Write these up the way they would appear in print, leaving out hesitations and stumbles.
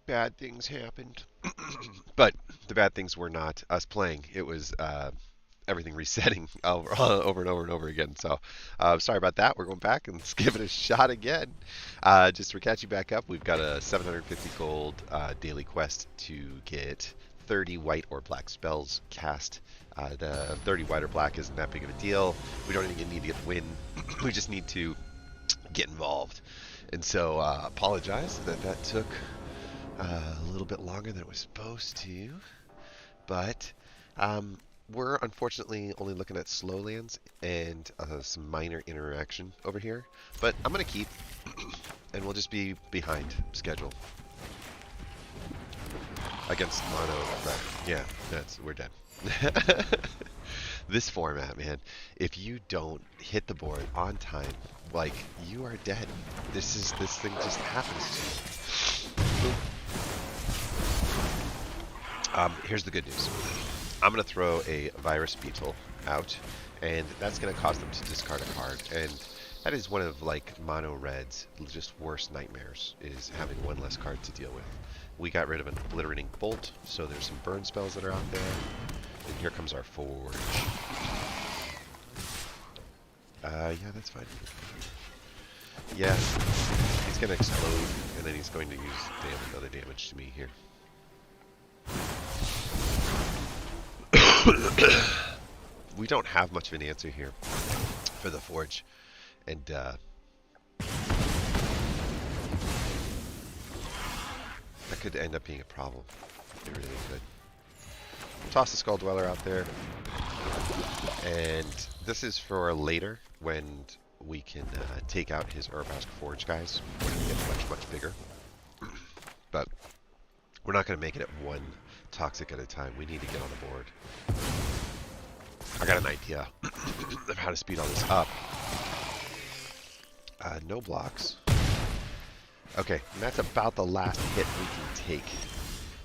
bad things happened. But the bad things were not us playing. It was everything resetting over and over and over again. So sorry about that. We're going back and let's give it a shot again. Just to catch you back up, we've got a 750 gold daily quest to get 30 white or black spells cast. The 30 white or black isn't that big of a deal. We don't even need to get the win. We just need to get involved. And so apologize that took a little bit longer than it was supposed to. But we're unfortunately only looking at slow lands and some minor interaction over here. But I'm going to keep, and we'll just be behind schedule against mono red. Yeah, we're dead. This format, man, if you don't hit the board on time, like, you are dead. This thing just happens to you. Here's the good news. I'm going to throw a virus beetle out, and that's going to cause them to discard a card. And that is one of, like, mono red's just worst nightmares, is having one less card to deal with. We got rid of an obliterating bolt, so there's some burn spells that are out there. And here comes our forge. Yeah, that's fine. Yeah, he's going to explode, and then he's going to use another damage to me here. We don't have much of an answer here for the forge, and that could end up being a problem. It really could. Toss the Skull Dweller out there, and this is for later when we can take out his Urbask Forge guys when we get much bigger. But we're not going to make it at one toxic at a time. We need to get on the board. I got an idea of how to speed all this up. No blocks. Okay, and that's about the last hit we can take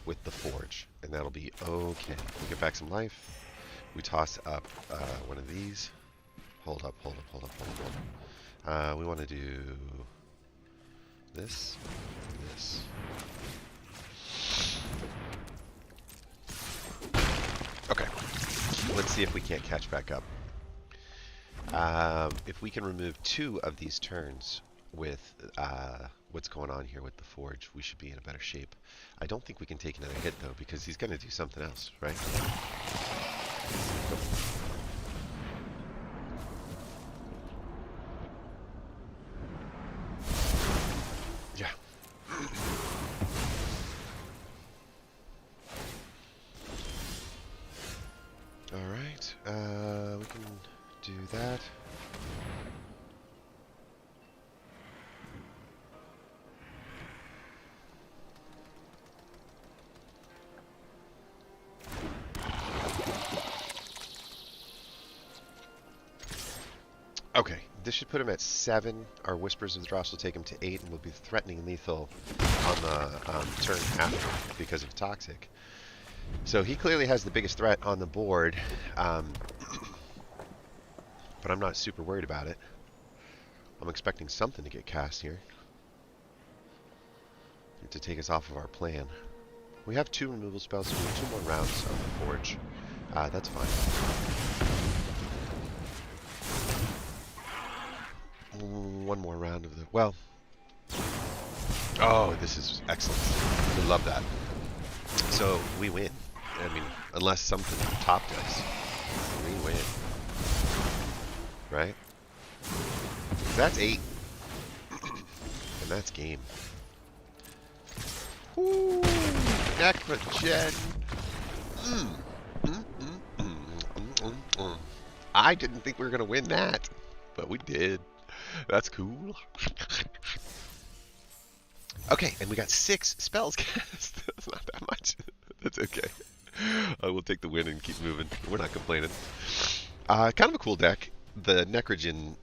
with the forge, and that'll be okay. We get back some life. We toss up one of these. Hold up. We want to do this, this. Okay, let's see if we can't catch back up. If we can remove 2 of these turns with what's going on here with the forge, we should be in a better shape. I don't think we can take another hit though, because he's going to do something else, right? Yeah. Alright, we can do that. Okay, this should put him at 7. Our Whispers of the Dross will take him to 8, and we'll be threatening lethal on the turn after because of Toxic. So he clearly has the biggest threat on the board, but I'm not super worried about it. I'm expecting something to get cast here to take us off of our plan. We have 2 removal spells, so we have 2 more rounds of the Forge. That's fine. One more round of the... Well... Oh, this is excellent. We love that. So, we win. I mean, unless something topped us, we win. Right? That's 8. And that's game. Woo! Necrogen! I didn't think we were going to win that, but we did. That's cool. Okay, and we got 6 spells cast. That's not that much. That's okay. We'll take the win and keep moving. We're not complaining. Kind of a cool deck. The Necrogen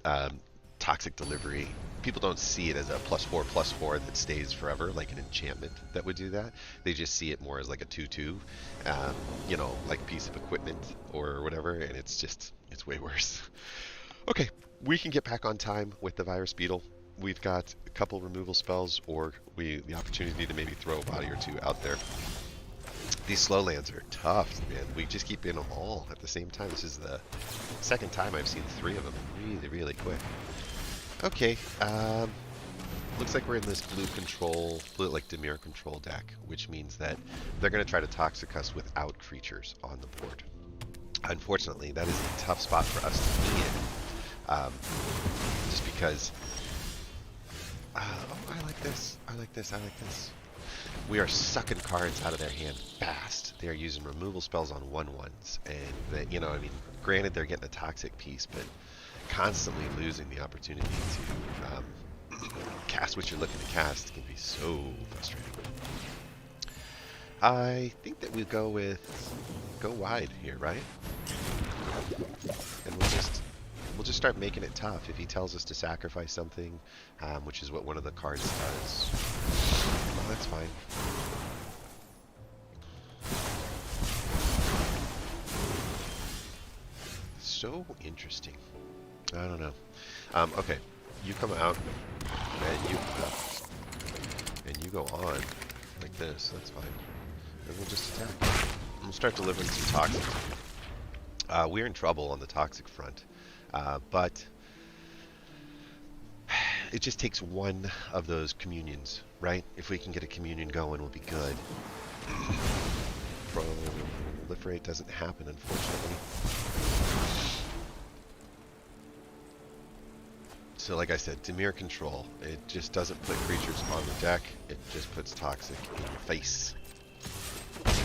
Toxic Delivery. People don't see it as a +4/+4 that stays forever, like an enchantment that would do that. They just see it more as like a 2/2, you know, like a piece of equipment or whatever, and it's way worse. Okay, we can get back on time with the Virus Beetle. we've got a couple removal spells, or the opportunity to maybe throw a body or two out there. These slow lands are tough, man. We just keep in them all at the same time. This is the second time I've seen 3 of them really, really quick. Okay, looks like we're in this blue like Dimir control deck, which means that they're going to try to Toxic us without creatures on the board. Unfortunately, that is a tough spot for us to be in, just because. Oh, I like this. I like this. I like this. We are sucking cards out of their hand fast. They are using removal spells on 1/1s, and they, you know, I mean, granted they're getting a toxic piece, but constantly losing the opportunity to cast what you're looking to cast can be so frustrating. I think that we go wide here, right? And we'll just start making it tough. If he tells us to sacrifice something, which is what one of the cards does, well, that's fine. So interesting. I don't know. Okay, you come out, and you come out, and you go on like this. That's fine. And we'll just attack. We'll start delivering some toxic. We're in trouble on the toxic front, but it just takes one of those communions, right? If we can get a communion going, we'll be good. Proliferate doesn't happen, unfortunately. So like I said, Dimir control. It just doesn't put creatures on the deck. It just puts toxic in your face. What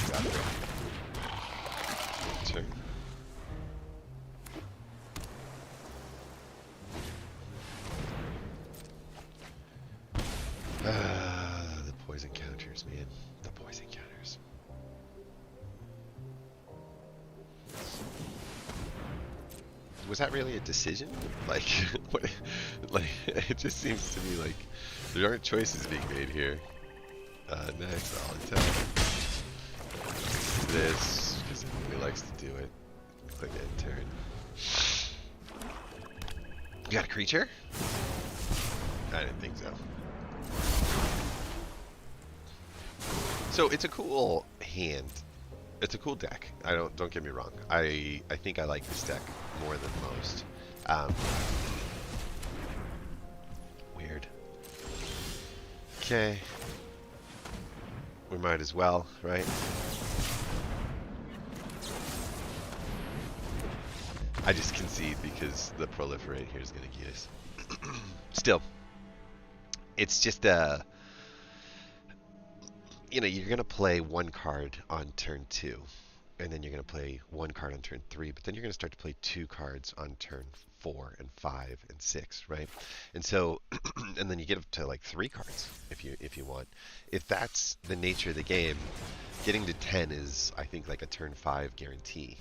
you got there? Turn. The poison counters, man. The poison counters. Was that really a decision? Like, what? Like, it just seems to me like there aren't choices being made here. Next, I'll attack. This, because he likes to do it. Click end turn. You got a creature? I didn't think so. So it's a cool hand. It's a cool deck. Don't get me wrong. I think I like this deck more than most. Weird. Okay. We might as well, right? I just concede because the proliferate here is going to get us. Still, it's just you know, you're going to play one card on turn 2, and then you're going to play one card on turn 3, but then you're going to start to play 2 cards on turn 4 and 5 and 6, right? And so, and then you get up to like 3 cards if you want. If that's the nature of the game, getting to 10 is, I think, like a turn 5 guarantee,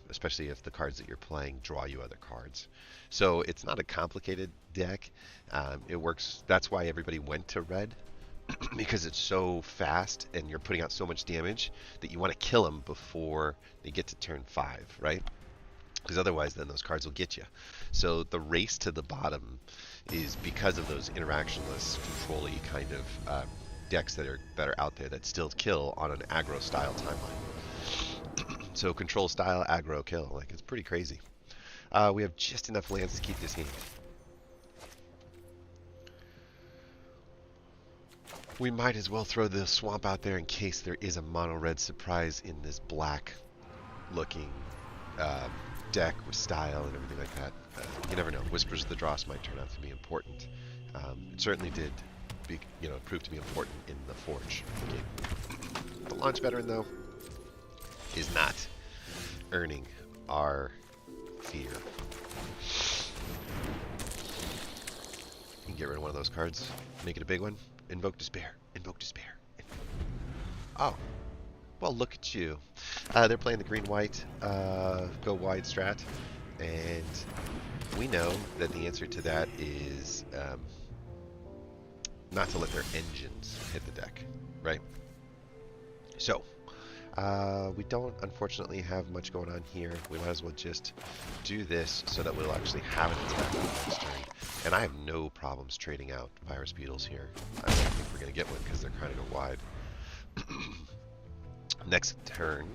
especially if the cards that you're playing draw you other cards. So it's not a complicated deck. It works. That's why everybody went to red. Because it's so fast and you're putting out so much damage that you want to kill them before they get to turn 5, right? Because otherwise then those cards will get you. So the race to the bottom is because of those interactionless, control-y kind of decks that are out there that still kill on an aggro style timeline. So control style, aggro, kill. Like, it's pretty crazy. We have just enough lands to keep this hand. We might as well throw the swamp out there in case there is a mono-red surprise in this black-looking deck with style and everything like that. You never know. Whispers of the Dross might turn out to be important. It certainly did, prove to be important in the Forge game. The launch veteran, though, is not earning our fear. You can get rid of one of those cards, make it a big one. Invoke Despair. Invoke Despair. Oh. Well, look at you. They're playing the green-white go wide strat. And we know that the answer to that is not to let their engines hit the deck, right? So, we don't, unfortunately, have much going on here. We might as well just do this so that we'll actually have an attack on the next turn. And I have no problems trading out virus beetles here. I don't think we're going to get one because they're kind of wide. Next turn,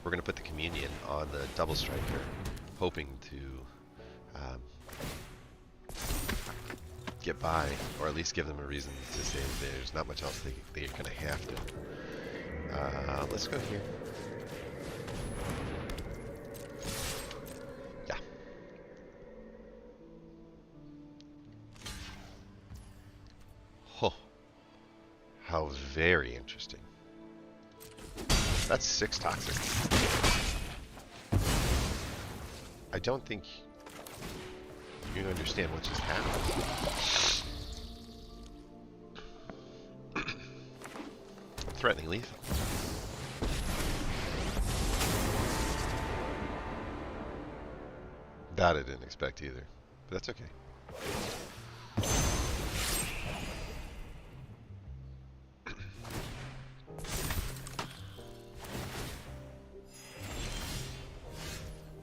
we're going to put the communion on the double striker, hoping to get by, or at least give them a reason to say there's not much else they're going to have to. Let's go here. Yeah. Oh, how very interesting. That's 6 toxic. I don't think you understand what just happened. Threatening lethal. That I didn't expect either, but that's okay.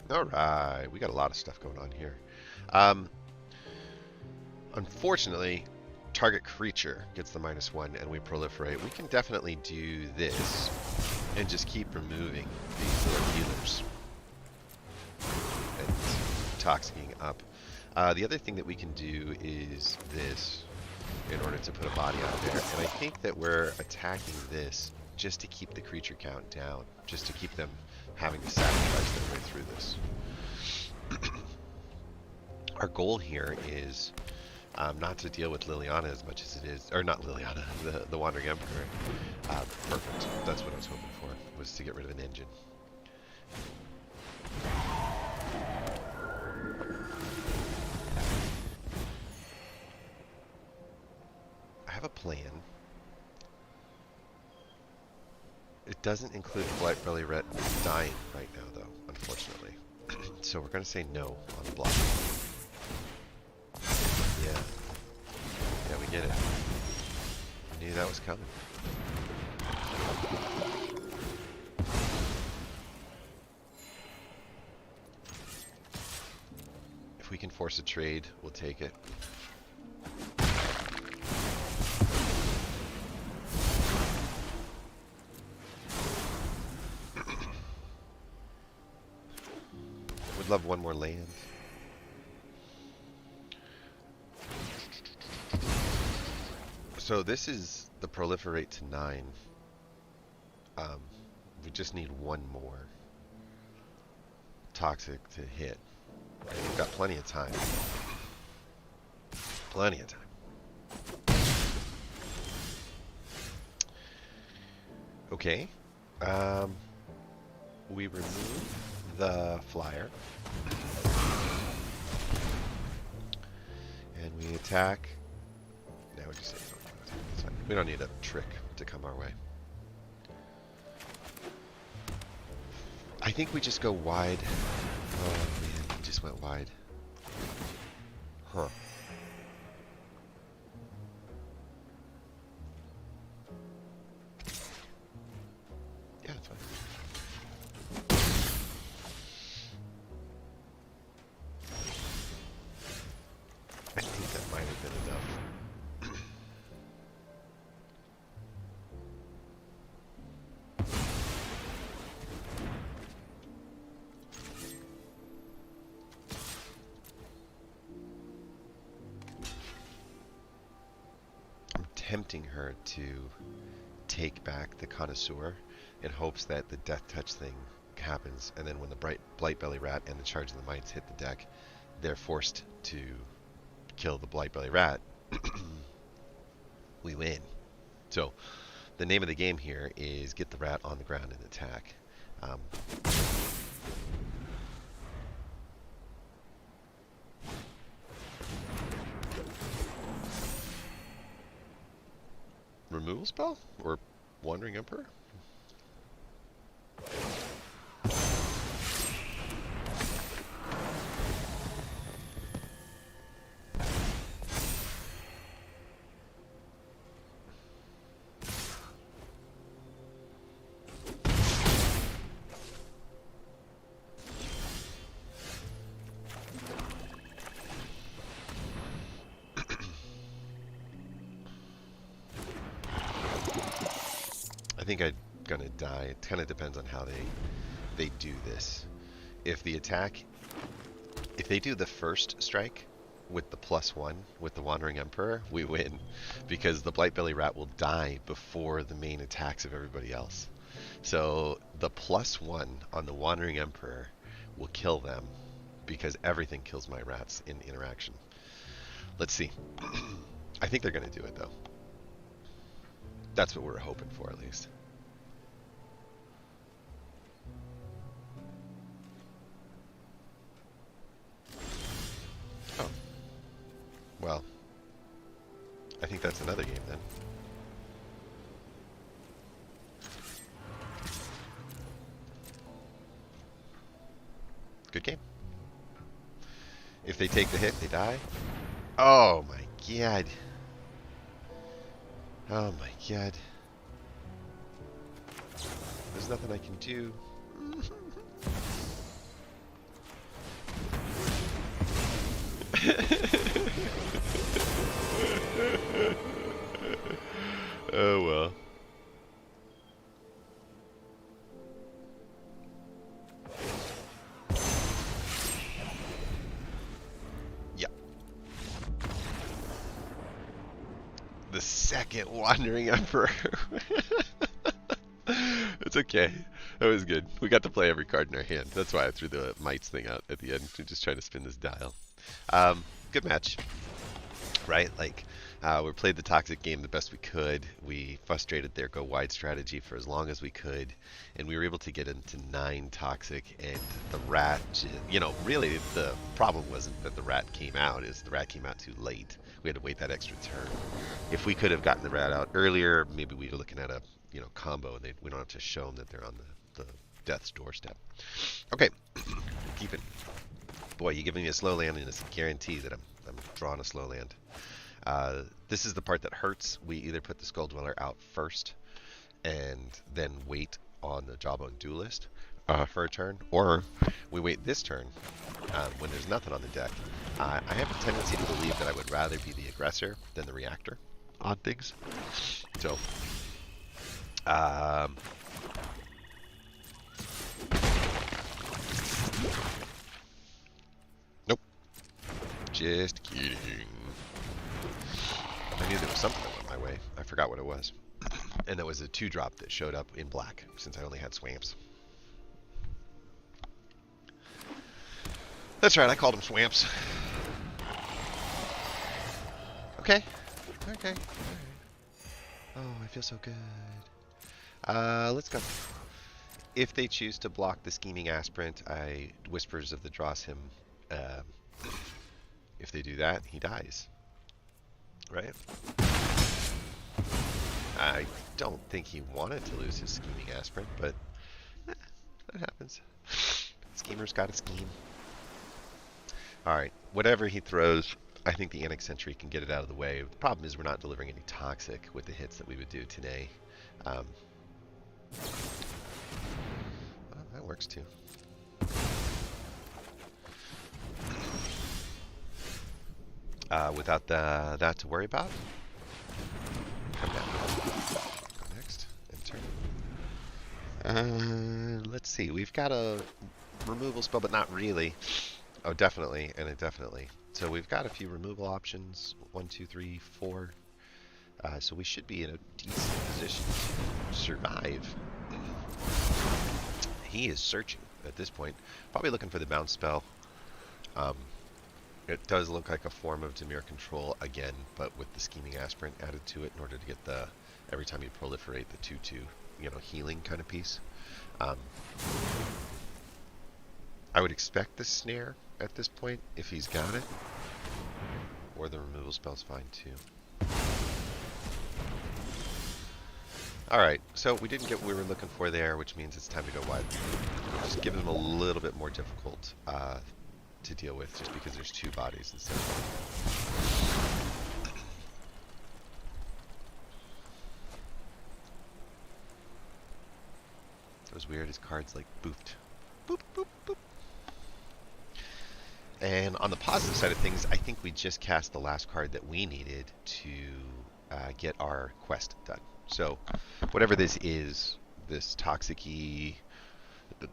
Alright, we got a lot of stuff going on here. Unfortunately, target creature gets the -1 and we proliferate. We can definitely do this and just keep removing these little healers and toxicking up. The other thing that we can do is this in order to put a body out there. And I think that we're attacking this just to keep the creature count down, just to keep them having to sacrifice their way through this. Our goal here is not to deal with Liliana as much as it is, or not Liliana, the Wandering Emperor. Perfect. That's what I was hoping for, was to get rid of an engine. I have a plan. It doesn't include Blightbelly Ret dying right now, though, unfortunately. So we're going to say no on the block. Yeah. Yeah, we get it. I knew that was coming. If we can force a trade, we'll take it. Would love one more land. So this is the proliferate to 9. We just need one more toxic to hit. And we've got plenty of time. Plenty of time. Okay. We remove the flyer. And we attack. Now we just say we don't need a trick to come our way. I think we just go wide. Oh man, we just went wide. Huh. Yeah, that's fine. I think that might have been enough. Tempting her to take back the Connoisseur in hopes that the Death Touch thing happens, and then when the Blightbelly Rat and the Charge of the Mites hit the deck, they're forced to kill the Blightbelly Rat. We win. So the name of the game here is get the rat on the ground and attack. Removal spell? Or Wandering Emperor? think I'm gonna die. It kind of depends on how they do this. If the attack, if they do the first strike with the +1 with the Wandering Emperor, we win, because the Blightbelly Rat will die before the main attacks of everybody else. So the +1 on the Wandering Emperor will kill them, because everything kills my rats in interaction. Let's see. I think they're going to do it, though. That's what we're hoping for, at least. Oh. Well. I think that's another game, then. Good game. If they take the hit, they die. Oh, my God. Oh, my God. There's nothing I can do. Oh, well. Yeah. The second Wandering Emperor. It's okay. That was good. We got to play every card in our hand. That's why I threw the mites thing out at the end. I'm just trying to spin this dial. Good match, right? Like, we played the toxic game the best we could. We frustrated their go wide strategy for as long as we could, and we were able to get into 9 toxic. And the rat, you know, really the problem wasn't that the rat came out; is the rat came out too late. We had to wait that extra turn. If we could have gotten the rat out earlier, maybe we were looking at a combo, and we don't have to show them that they're on the death's doorstep. Okay, keep it. Boy, you're giving me a slow land, and it's a guarantee that I'm drawing a slow land. This is the part that hurts. We either put the Skull Dweller out first and then wait on the Jawbone Duelist for a turn, or we wait this turn when there's nothing on the deck. I have a tendency to believe that I would rather be the aggressor than the reactor on things. So, nope. Just kidding. I knew there was something that went my way. I forgot what it was. And that was a 2-drop that showed up in black, since I only had swamps. That's right, I called them swamps. Okay. Okay. Alright. Oh, I feel so good. Let's go. If they choose to block the Scheming Aspirant, I Whispers of the Dross him. If they do that, he dies. Right? I don't think he wanted to lose his Scheming Aspirant, but that happens. Schemer's got a scheme. Alright, whatever he throws, I think the Annex Sentry can get it out of the way. The problem is we're not delivering any toxic with the hits that we would do today. Well, that works too. Without that to worry about. Come down. Go next. And turn. Let's see. We've got a removal spell, but not really. Oh, definitely, and it definitely. So we've got a few removal options. 1, 2, 3, 4. So we should be in a decent position to survive. He is searching at this point. Probably looking for the bounce spell. It does look like a form of Dimir control again, but with the Scheming Aspirant added to it in order to get the, every time you proliferate, the 2/2, healing kind of piece. I would expect the snare at this point if he's got it, or the removal spell's fine too. Alright, so we didn't get what we were looking for there, which means it's time to go wide. Just give them a little bit more difficult to deal with, just because there's 2 bodies instead of 1. It was weird, his cards like booped. Boop, boop, boop. And on the positive side of things, I think we just cast the last card that we needed to get our quest done. So whatever this is, this toxic-y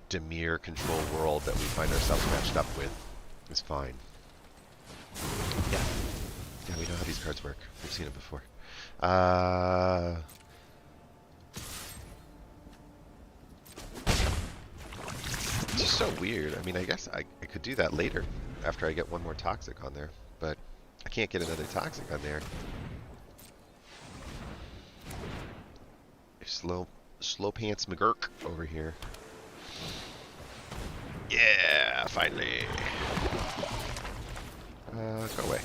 Demir control world that we find ourselves matched up with is fine. Yeah. Yeah, we know how these cards work. We've seen it before. It's just so weird. I mean, I guess I could do that later after I get one more Toxic on there, but I can't get another Toxic on there. Slow pants McGurk over here. Yeah, finally. Go away.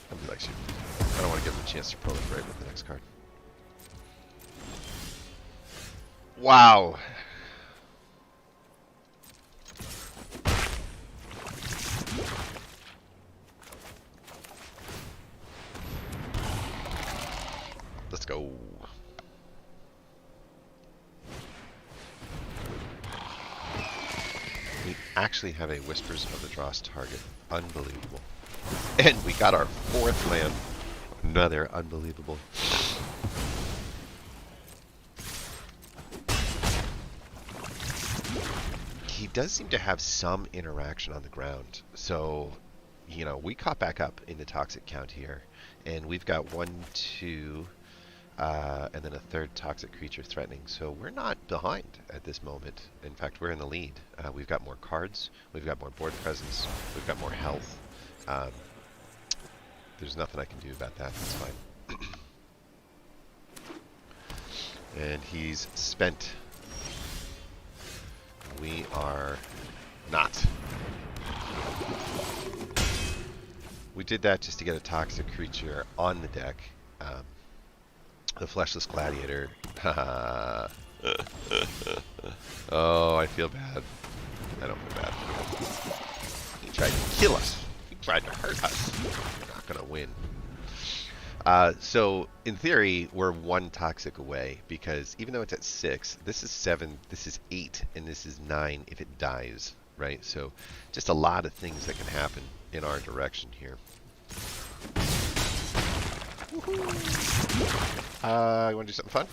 Nobody likes you. I don't want to give him a chance to proliferate with the next card. Wow. Let's go. We actually have a Whispers of the Dross target. Unbelievable. And we got our 4th land. Another unbelievable. He does seem to have some interaction on the ground. So, you know, we caught back up in the Toxic count here. And we've got 1, 2, and then a 3rd toxic creature threatening. So we're not behind at this moment. In fact, we're in the lead. We've got more cards. We've got more board presence. We've got more health. There's nothing I can do about that. That's fine. And he's spent. We are not. We did that just to get a toxic creature on the deck. The Fleshless Gladiator. Oh, I feel bad. I don't feel bad. He tried to kill us. He tried to hurt us. We're not going to win. So, in theory, we're 1 toxic away, because even though it's at 6, this is 7, this is 8, and this is 9 if it dies, right? So, just a lot of things that can happen in our direction here. You want to do something fun?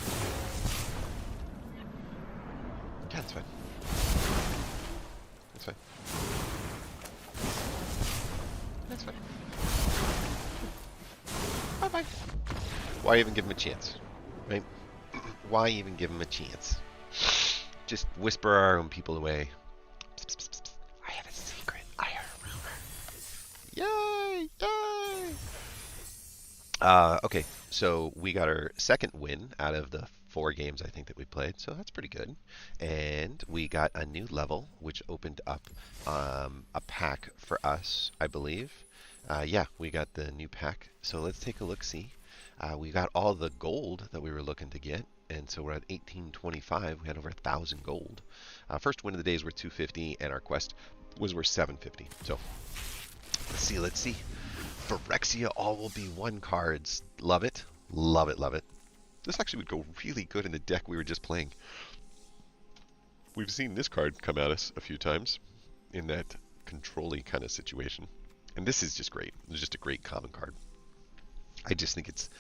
Yeah, that's fine. That's fine. That's fine. Bye-bye. Why even give him a chance? Right? Why even give him a chance? Just whisper our own people away. Psst, psst, psst, psst. I have a secret. I heard a rumor. Yay! Yay! Okay, so we got our 2nd win out of the 4 games I think that we played, so that's pretty good. And we got a new level, which opened up a pack for us, I believe. Yeah, we got the new pack. So let's take a look-see. We got all the gold that we were looking to get, and so we're at 1825. We had over 1,000 gold. First win of the day is worth 250, and our quest was worth 750. So let's see. Phyrexia all will be 1 cards. Love it. Love it, love it. This actually would go really good in the deck we were just playing. We've seen this card come at us a few times in that control-y kind of situation. And this is just great. It's just a great common card. I just think it's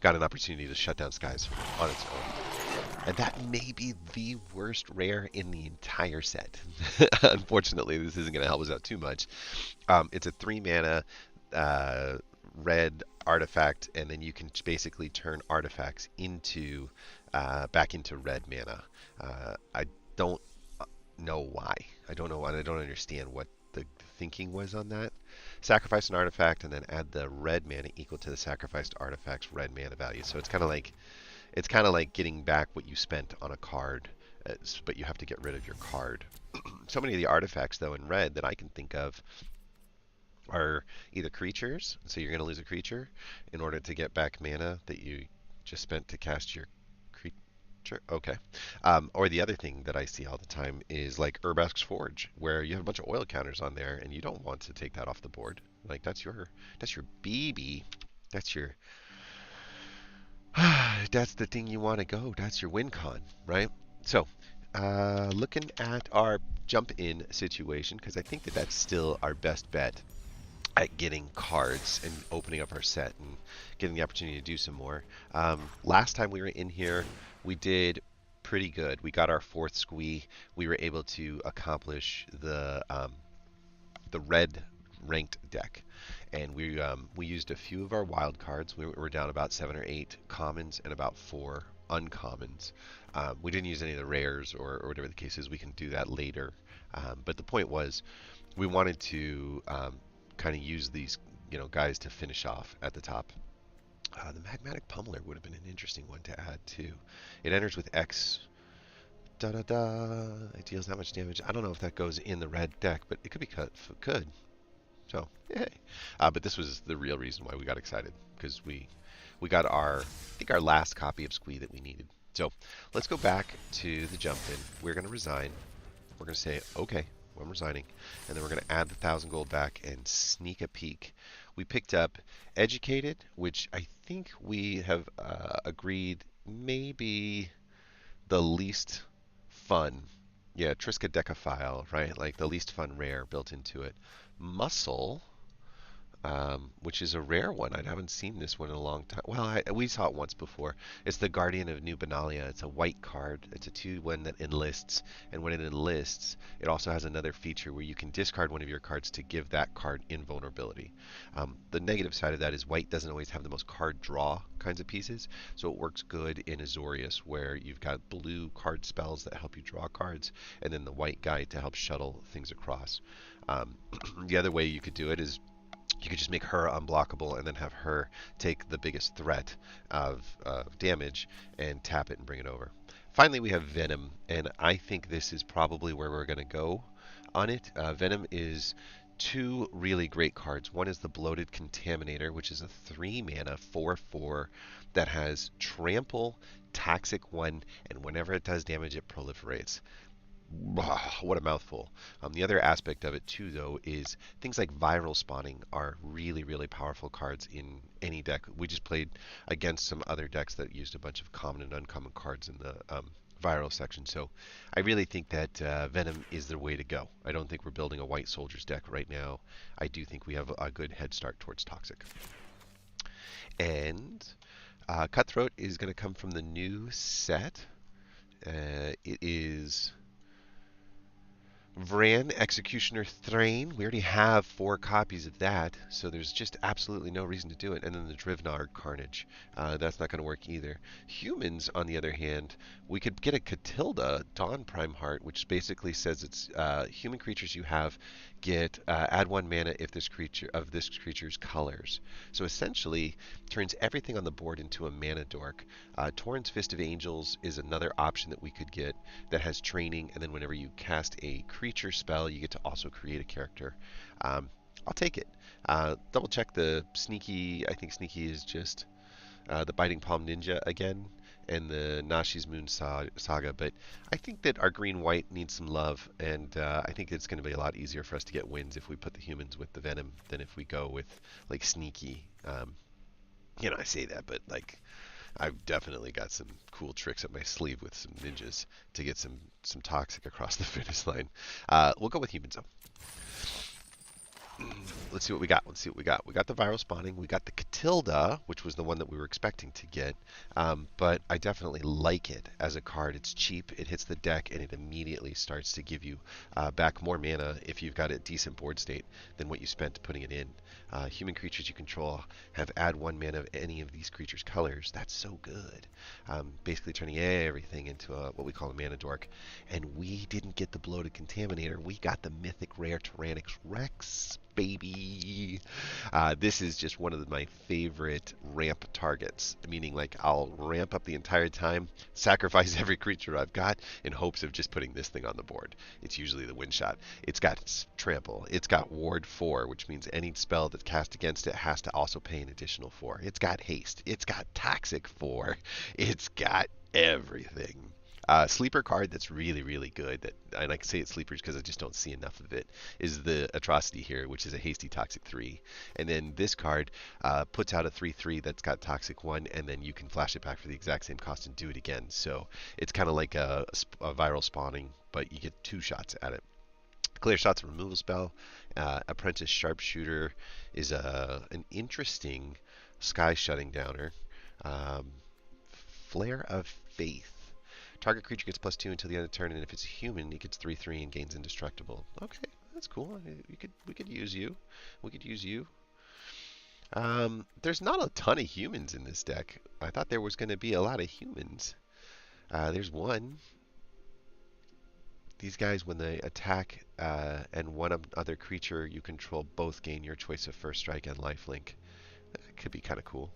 got an opportunity to shut down skies on its own. And that may be the worst rare in the entire set. Unfortunately, this isn't going to help us out too much. It's a 3 mana red artifact, and then you can basically turn artifacts into back into red mana. I don't know why. I don't know why. I don't understand what the thinking was on that. Sacrifice an artifact and then add the red mana equal to the sacrificed artifact's red mana value. So it's kind of like getting back what you spent on a card, but you have to get rid of your card. So many of the artifacts though in red that I can think of are either creatures, so you're going to lose a creature in order to get back mana that you just spent to cast your creature. Okay. Or the other thing that I see all the time is like Urbask's Forge, where you have a bunch of oil counters on there and you don't want to take that off the board. Like that's your BB. That's your that's the thing you want to go. That's your win con, right? So, looking at our jump in situation, because I think that that's still our best bet at getting cards and opening up our set. And getting the opportunity to do some more. Last time we were in here, we did pretty good. We got our fourth squee. We were able to accomplish the red ranked deck, and we used a few of our wild cards. We were down about 7 or 8 commons and about 4 uncommons. We didn't use any of the rares or whatever the case is. We can do that later. But the point was, we wanted to kind of use these guys to finish off at the top. The magmatic pummeler would have been an interesting one to add too. It enters with X. Da da da. It deals that much damage. I don't know if that goes in the red deck, but it could be cut. Could. So, yay. But this was the real reason why we got excited, because we got our, I think, our last copy of Squee that we needed. So let's go back to the jump in. We're going to resign. We're going to say, okay, I'm resigning. And then we're going to add the 1,000 gold back and sneak a peek. We picked up Educated, which I think we have agreed maybe the least fun. Yeah, Triskaidekaphile, right? Like the least fun rare built into it. Muscle, which is a rare one. I haven't seen this one in a long time. Well, we saw it once before. It's the Guardian of New Benalia. It's a white card. It's a 2/1 that enlists, and when it enlists, it also has another feature where you can discard one of your cards to give that card invulnerability. The negative side of that is white doesn't always have the most card draw kinds of pieces, so it works good in Azorius, where you've got blue card spells that help you draw cards, and then the white guy to help shuttle things across. The other way you could do it is you could just make her unblockable and then have her take the biggest threat of damage and tap it and bring it over. Finally, we have Venom, and I think this is probably where we're going to go on it. Venom is 2 really great cards. One is the Bloated Contaminator, which is a 3 mana 4/4 that has Trample, Toxic 1, and whenever it does damage, it proliferates. What a mouthful. The other aspect of it too, though, is things like viral spawning are really, really powerful cards in any deck. We just played against some other decks that used a bunch of common and uncommon cards in the viral section. So I really think that Venom is the way to go. I don't think we're building a White Soldiers deck right now. I do think we have a good head start towards Toxic. And Cutthroat is going to come from the new set. It is Vran, Executioner Thrain. We already have 4 copies of that, so there's just absolutely no reason to do it. And then the Drivnar Carnage. That's not going to work either. Humans, on the other hand, we could get a Catilda Dawn Prime Heart, which basically says it's human creatures you have get add 1 mana if this creature's colors. So essentially, turns everything on the board into a mana dork. Torrent's Fist of Angels is another option that we could get that has training, and then whenever you cast a creature spell, you get to also create a character. I'll take it. Double check the Sneaky. I think Sneaky is just the Biting Palm Ninja again, and the Nashi's Moon Saga. But I think that our green-white needs some love, and I think it's going to be a lot easier for us to get wins if we put the humans with the Venom than if we go with like Sneaky. I say that, but like I've definitely got some cool tricks up my sleeve with some ninjas to get some Toxic across the finish line. We'll go with humans though. Let's see what we got. Let's see what we got. We got the viral spawning. We got the Catilda, which was the one that we were expecting to get. But I definitely like it as a card. It's cheap. It hits the deck, and it immediately starts to give you back more mana if you've got a decent board state than what you spent putting it in. Human creatures you control have add 1 mana of any of these creatures' colors. That's so good. Basically turning everything into what we call a mana dork. And we didn't get the Bloated Contaminator. We got the mythic rare Tyrannix Rex, baby. This is just one of my favorite ramp targets, meaning like I'll ramp up the entire time, sacrifice every creature I've got in hopes of just putting this thing on the board. It's usually the win shot. It's got Trample. It's got Ward 4, which means any spell that's cast against it has to also pay an additional 4. It's got Haste. It's got Toxic 4. It's got everything. Sleeper card that's really, really good, and I can say it's sleepers because I just don't see enough of it, is the Atrocity here, which is a Hasty Toxic 3. And then this card puts out a 3/3 that's got Toxic 1, and then you can flash it back for the exact same cost and do it again. So it's kind of like a viral spawning, but you get 2 shots at it. Clear Shot's a removal spell. Apprentice Sharpshooter is an interesting Sky Shutting Downer. Um, Flare of Faith. Target creature gets +2 until the end of the turn, and if it's a human, it gets 3/3 and gains indestructible. Okay, that's cool. We could use you. We could use you. There's not a ton of humans in this deck. I thought there was going to be a lot of humans. There's one. These guys, when they attack and one other creature you control both gain your choice of first strike and lifelink. That could be kind of cool.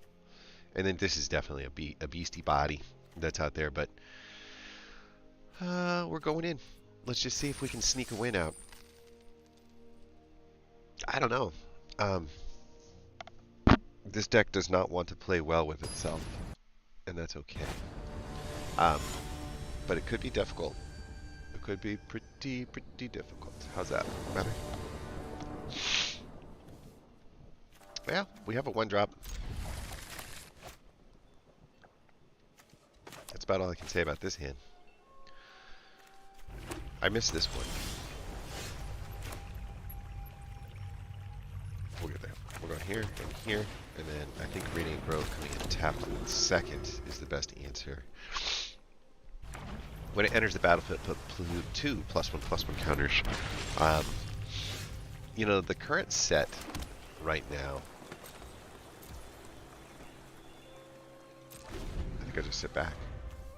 And then this is definitely a beastie body that's out there, but we're going in. Let's just see if we can sneak a win out. I don't know. This deck does not want to play well with itself, and that's okay. But it could be difficult. It could be pretty difficult. How's that? Better? Yeah, we have a 1-drop. That's about all I can say about this hand. I missed this one. We'll get there. We're going here and here, and then I think Radiant Grove coming in tapped in second is the best answer. When it enters the battlefield, put 2 +1/+1 counters. You know, the current set right now, I think I'll just sit back.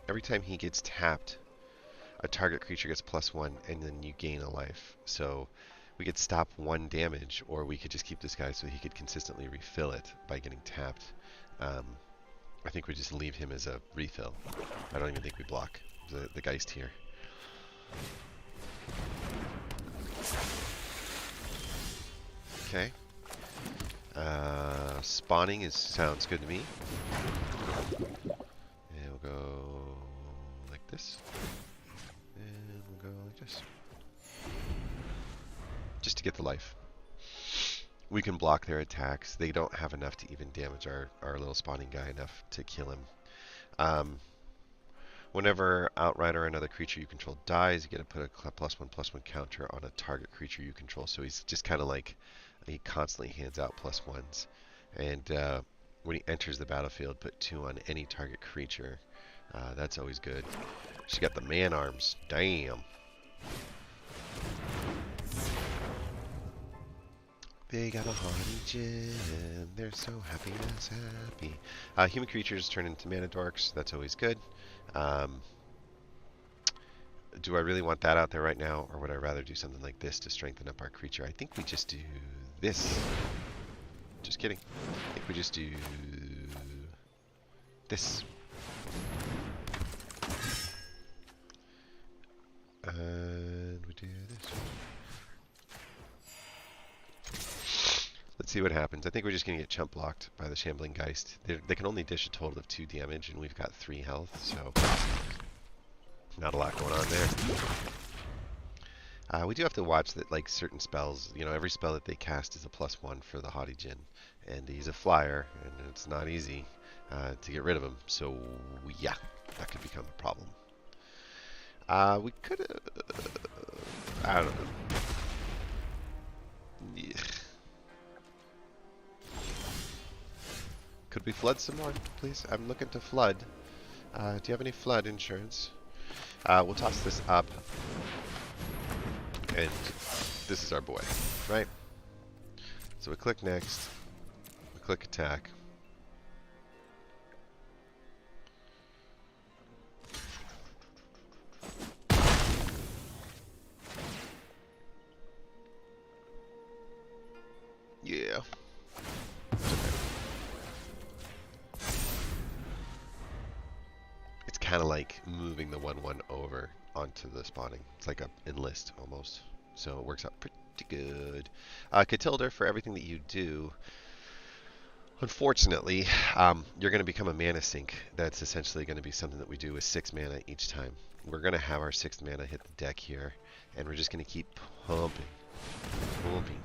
Every time he gets tapped, a target creature gets +1, and then you gain a life. So we could stop 1 damage, or we could just keep this guy so he could consistently refill it by getting tapped. I think we just leave him as a refill. I don't even think we block the Geist here. Okay. Spawning sounds good to me. And we'll go like this. And we'll go like this. Just to get the life. We can block their attacks. They don't have enough to even damage our little spawning guy enough to kill him. Whenever Outrider or another creature you control dies, you get to put a +1/+1 counter on a target creature you control. So he's just kind of like, he constantly hands out +1s. And when he enters the battlefield, put 2 on any target creature. That's always good. She got the man arms. Damn. They got a Haunted Gem. They're so happy, that's happy. Human creatures turn into mana dorks. That's always good. Do I really want that out there right now, or would I rather do something like this to strengthen up our creature? I think we just do this. Just kidding. I think we just do this. And we do this. Let's see what happens. I think we're just going to get chump blocked by the Shambling Geist. They can only dish a total of 2 damage, and we've got 3 health, so not a lot going on there. We do have to watch that, like, certain spells, you know, every spell that they cast is a +1 for the Haughty Djinn. And he's a flyer, and it's not easy to get rid of him. So, yeah, that could become a problem. We could I don't know. Yeah. Could we flood some more, please? I'm looking to flood. Do you have any flood insurance? We'll toss this up. And this is our boy, right? So we click next. We click attack. Yeah. It's kind of like moving the 1/1 over onto the spawning. It's like a enlist almost. So it works out pretty good. Catilda, for everything that you do, unfortunately, you're going to become a mana sink. That's essentially going to be something that we do with 6 mana each time. We're going to have our 6th mana hit the deck here, and we're just going to keep pumping. Pumping.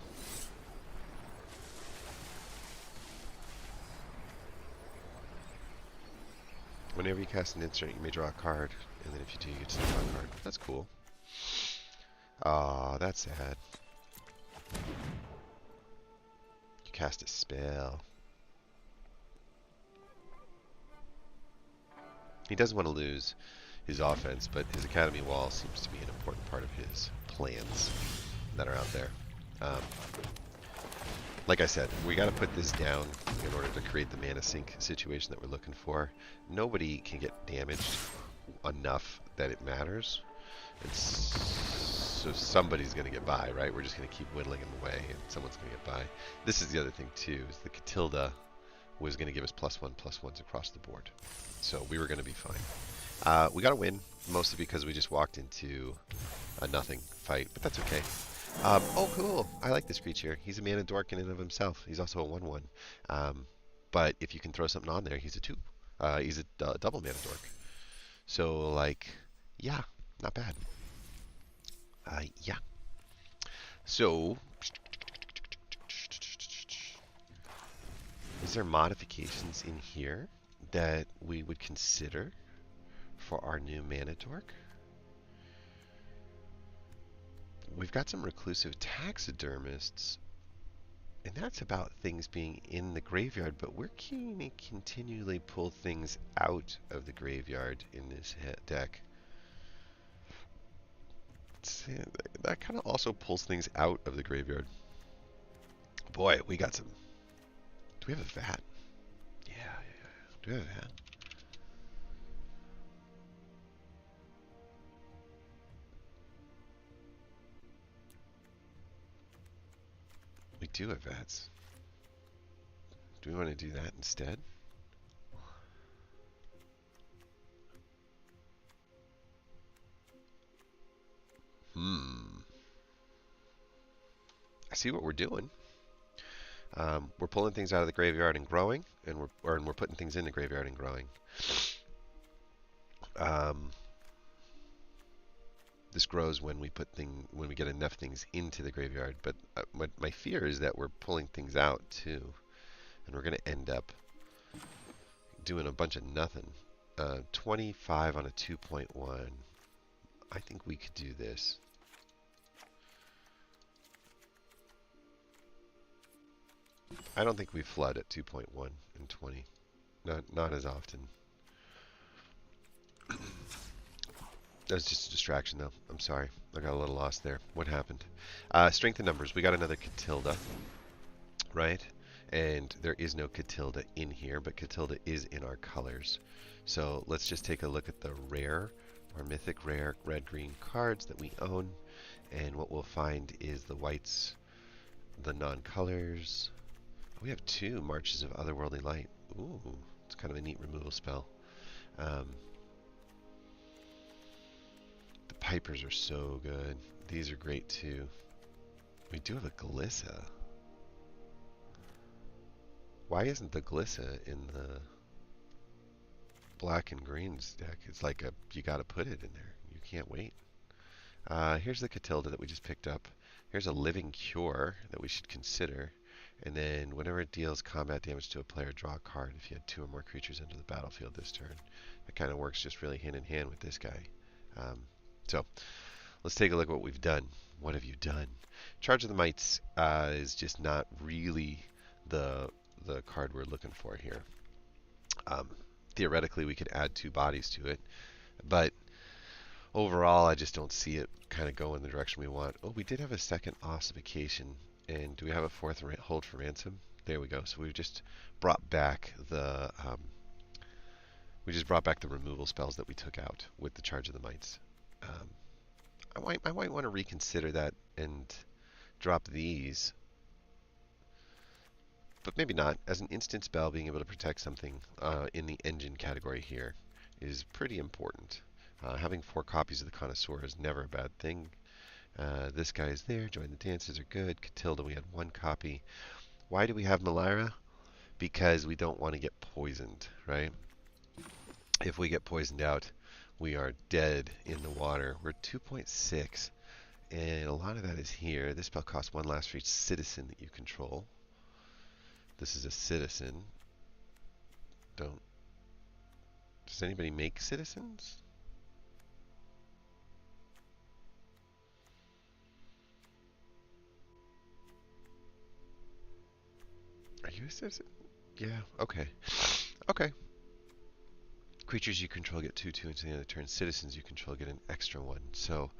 Whenever you cast an instant, you may draw a card, and then if you do, you get to draw a card. That's cool. Aw, that's sad. You cast a spell. He doesn't want to lose his offense, but his academy wall seems to be an important part of his plans that are out there. Um, like I said, we got to put this down in order to create the mana sink situation that we're looking for. Nobody can get damaged enough that it matters. So somebody's going to get by, right? We're just going to keep whittling them away, and someone's going to get by. This is the other thing, too, is the Catilda was going to give us +1/+1s across the board. So we were going to be fine. We got to win, mostly because we just walked into a nothing fight, but that's okay. Oh, cool. I like this creature. He's a mana dork in and of himself. He's also a 1/1. But if you can throw something on there, he's a 2. He's a double mana dork. So, like, yeah, not bad. Yeah. So, is there modifications in here that we would consider for our new mana dork? We've got some reclusive taxidermists, and that's about things being in the graveyard, but we're keen to continually pull things out of the graveyard in this deck. That kind of also pulls things out of the graveyard. Boy, we got some. Do we have a vat? Yeah. Do we have a vat? We do have vats. Do we want to do that instead? I see what we're doing. We're pulling things out of the graveyard and growing, and we're putting things in the graveyard and growing. This grows when we get enough things into the graveyard. But my fear is that we're pulling things out too, and we're going to end up doing a bunch of nothing. 25 on a 2.1. I think we could do this. I don't think we flood at 2.1 and 20. Not as often. That was just a distraction, though. I'm sorry. I got a little lost there. What happened? Strength in numbers. We got another Catilda, right? And there is no Catilda in here, but Catilda is in our colors. So let's just take a look at the rare or mythic rare red-green cards that we own. And what we'll find is the whites, the non-colors. We have 2 Marches of Otherworldly Light. Ooh, it's kind of a neat removal spell. The Pipers are so good. These are great too. We do have a Glissa. Why isn't the Glissa in the black and greens deck? It's like you gotta put it in there. You can't wait. Here's the Catilda that we just picked up. Here's a Living Cure that we should consider. And then whenever it deals combat damage to a player, draw a card if you had 2 or more creatures enter the battlefield this turn. That kind of works just really hand in hand with this guy. So let's take a look at what we've done. What have you done? Charge of the Mites is just not really the card we're looking for here. Theoretically, we could add 2 bodies to it, but overall, I just don't see it kind of go in the direction we want. Oh, we did have a second ossification. And do we have a 4th hold for ransom? There we go. So we've just brought back the removal spells that we took out with the Charge of the Mites. I might want to reconsider that and drop these, but maybe not. As an instant spell, being able to protect something in the engine category here is pretty important. Having 4 copies of the Connoisseur is never a bad thing. This guy is there. Join the dances are good. Catilda, we had 1 copy. Why do we have Malira? Because we don't want to get poisoned, right? If we get poisoned out, we are dead in the water. We're 2.6, and a lot of that is here. This spell costs 1 last for each citizen that you control. This is a citizen. Does anybody make citizens? Are you a citizen? Yeah, okay. Okay. Creatures you control get 2/2 until the end of the turn. Citizens you control get an extra 1. So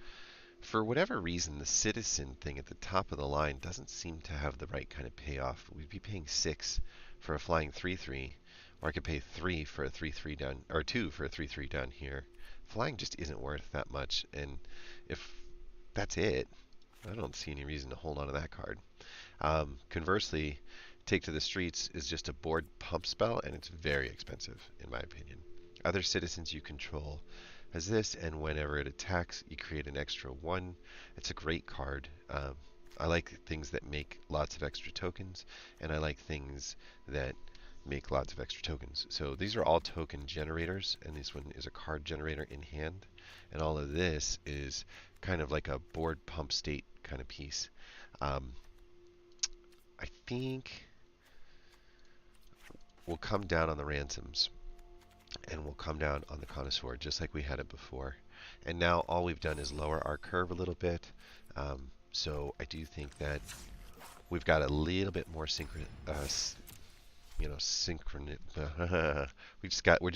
for whatever reason, the citizen thing at the top of the line doesn't seem to have the right kind of payoff. We'd be paying 6 for a flying 3/3, or I could pay 3 for a 3/3 down, or 2 for a 3/3 down here. Flying just isn't worth that much, and if that's it, I don't see any reason to hold on to that card. Conversely, Take to the Streets is just a board pump spell, and it's very expensive, in my opinion. Other citizens you control has this, and whenever it attacks, you create an extra 1. It's a great card. I like things that make lots of extra tokens, and I like things that make lots of extra tokens. So these are all token generators, and this one is a card generator in hand. And all of this is kind of like a board pump state kind of piece. I think we'll come down on the ransoms, and we'll come down on the connoisseur just like we had it before. And now all we've done is lower our curve a little bit. So I do think that we've got a little bit more synchronous. We're doing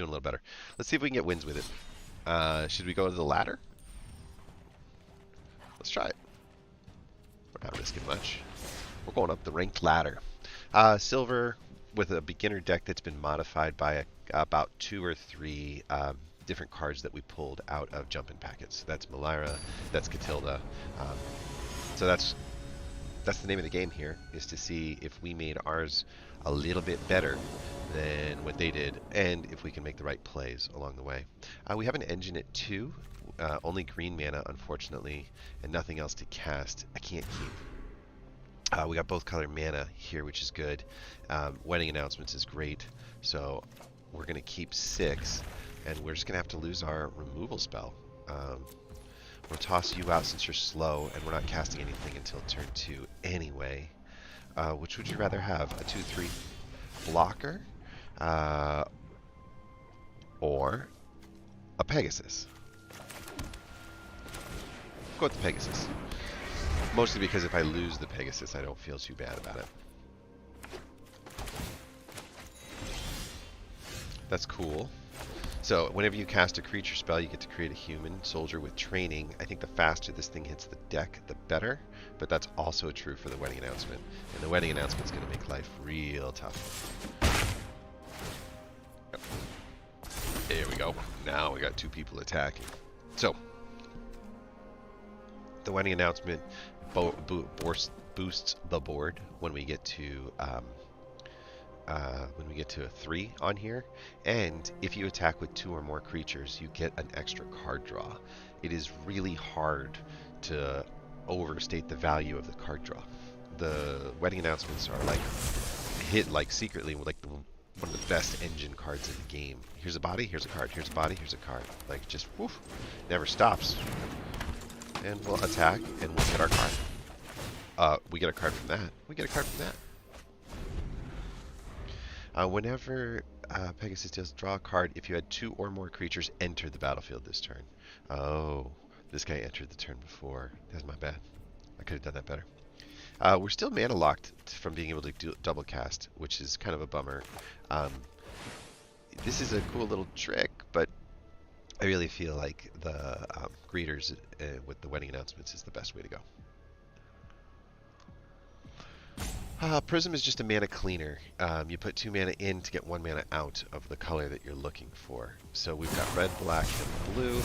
a little better. Let's see if we can get wins with it. Should we go to the ladder? Let's try it. We're not risking much. We're going up the ranked ladder. Silver with a beginner deck that's been modified by about 2 or 3 different cards that we pulled out of Jumpin' Packets. That's Malira, that's Catilda. So that's the name of the game here, is to see if we made ours a little bit better than what they did, and if we can make the right plays along the way. We have an engine at 2, only green mana, unfortunately, and nothing else to cast. I can't keep. We got both color mana here, which is good. Wedding Announcements is great, so we're going to keep 6, and we're just going to have to lose our removal spell. We'll toss you out since you're slow, and we're not casting anything until turn 2 anyway. Which would you rather have? A 2/3 blocker? Or a Pegasus? Go with the Pegasus. Mostly because if I lose the Pegasus, I don't feel too bad about it. That's cool. So whenever you cast a creature spell, you get to create a human soldier with training. I think the faster this thing hits the deck, the better. But that's also true for the Wedding Announcement. And the Wedding Announcement is going to make life real tough. There we go. Now we got 2 people attacking. So the Wedding Announcement boosts the board when we get to a 3 on here, and if you attack with 2 or more creatures, you get an extra card draw. It is really hard to overstate the value of the card draw. The Wedding Announcements are like hit like secretly like one of the best engine cards in the game. Here's a body, here's a card, here's a body, here's a card. Like just woof, never stops. And we'll attack, and we'll get our card. We get a card from that. We get a card from that. Whenever Pegasus does draw a card, if you had 2 or more creatures enter the battlefield this turn. Oh, this guy entered the turn before. That's my bad. I could have done that better. We're still mana locked from being able to do double cast, which is kind of a bummer. This is a cool little trick, but I really feel like the greeters with the Wedding Announcements is the best way to go. Prism is just a mana cleaner. You put 2 mana in to get 1 mana out of the color that you're looking for. So we've got red, black, and blue.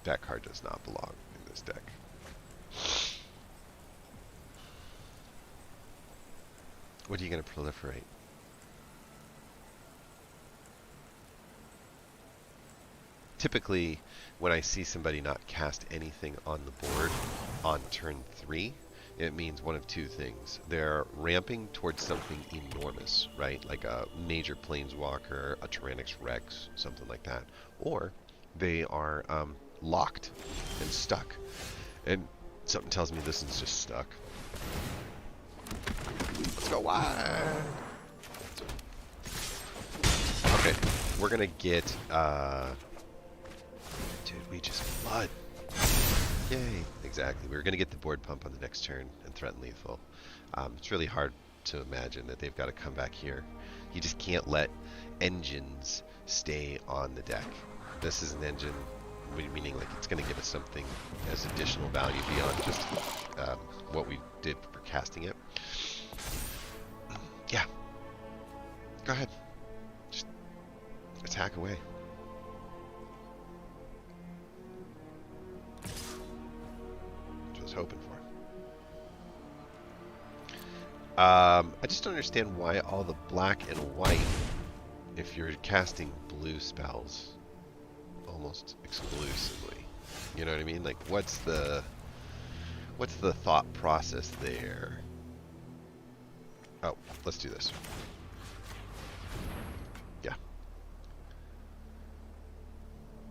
That card does not belong in this deck. What are you going to proliferate? Typically, when I see somebody not cast anything on the board on turn 3, it means one of 2 things. They're ramping towards something enormous, right? Like a major planeswalker, a Tyrannix Rex, something like that. Or they are locked and stuck. And something tells me this is just stuck. Let's go wide! Okay, we're gonna get... Dude, we just flood. Yay. Exactly. We were going to get the board pump on the next turn and threaten lethal. It's really hard to imagine that they've got to come back here. You just can't let engines stay on the deck. This is an engine, meaning like it's going to give us something as additional value beyond just what we did for casting it. Yeah. Go ahead. Just attack away. That's what I was hoping for. I just don't understand why all the black and white, if you're casting blue spells almost exclusively. You know what I mean? Like, what's the thought process there? Oh, let's do this. Yeah.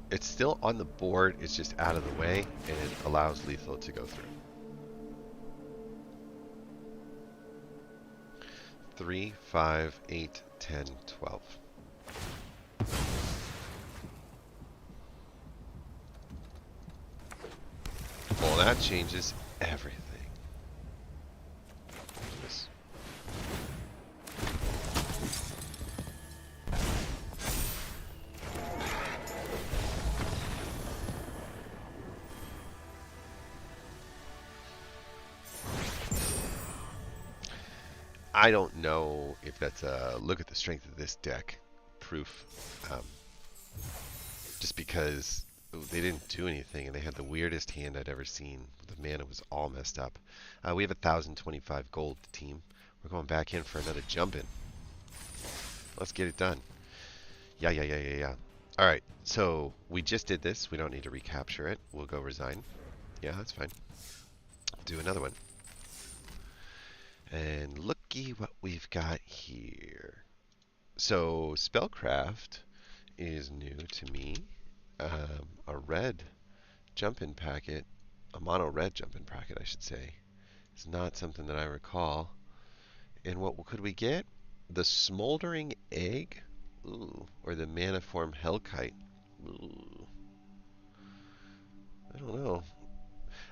It's still on the board, it's just out of the way, and it allows lethal to go through. 3, 5, 8, 10, 12. Well, that changes everything. This. I don't know if that's a look at the strength of this deck proof. Just because they didn't do anything and they had the weirdest hand I'd ever seen. The mana was all messed up. We have 1,025 gold team. We're going back in for another jump in. Let's get it done. Yeah. All right, so we just did this. We don't need to recapture it. We'll go resign. Yeah, that's fine. Do another one. And looky what we've got here. So Spellcraft is new to me. A red jump-in packet, a mono red jump-in packet, I should say. It's not something that I recall. And what could we get? The Smoldering Egg? Ooh. Or the Maniform Hellkite? Ooh. I don't know.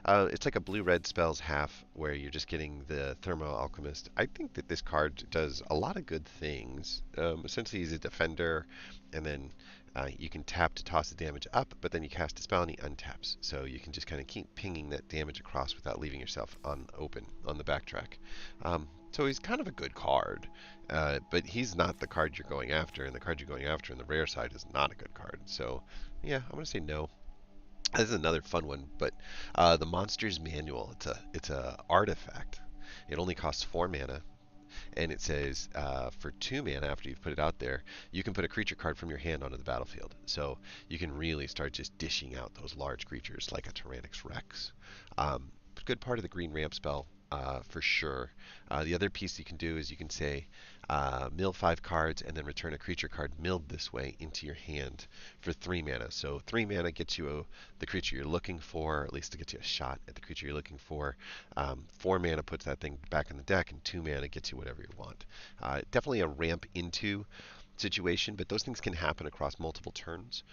It's like a blue-red spells half, where you're just getting the Thermo Alchemist. I think that this card does a lot of good things. Essentially, he's a defender, and then you can tap to toss the damage up, but then you cast a spell and he untaps. So you can just kind of keep pinging that damage across without leaving yourself open on the backtrack. So he's kind of a good card, but he's not the card you're going after, and the card you're going after in the rare side is not a good card. So yeah, I'm going to say no. This is another fun one, but the Monsters Manual, it's a artifact. It only costs 4 mana, and it says for 2 mana after you've put it out there, you can put a creature card from your hand onto the battlefield. So you can really start just dishing out those large creatures like a Tyrannix Rex. Good part of the green ramp spell. For sure. The other piece you can do is you can say mill 5 cards and then return a creature card milled this way into your hand for 3 mana. So 3 mana gets you the creature you're looking for, or at least to get you a shot at the creature you're looking for. 4 mana puts that thing back in the deck, and 2 mana gets you whatever you want. Definitely a ramp into situation, but those things can happen across multiple turns.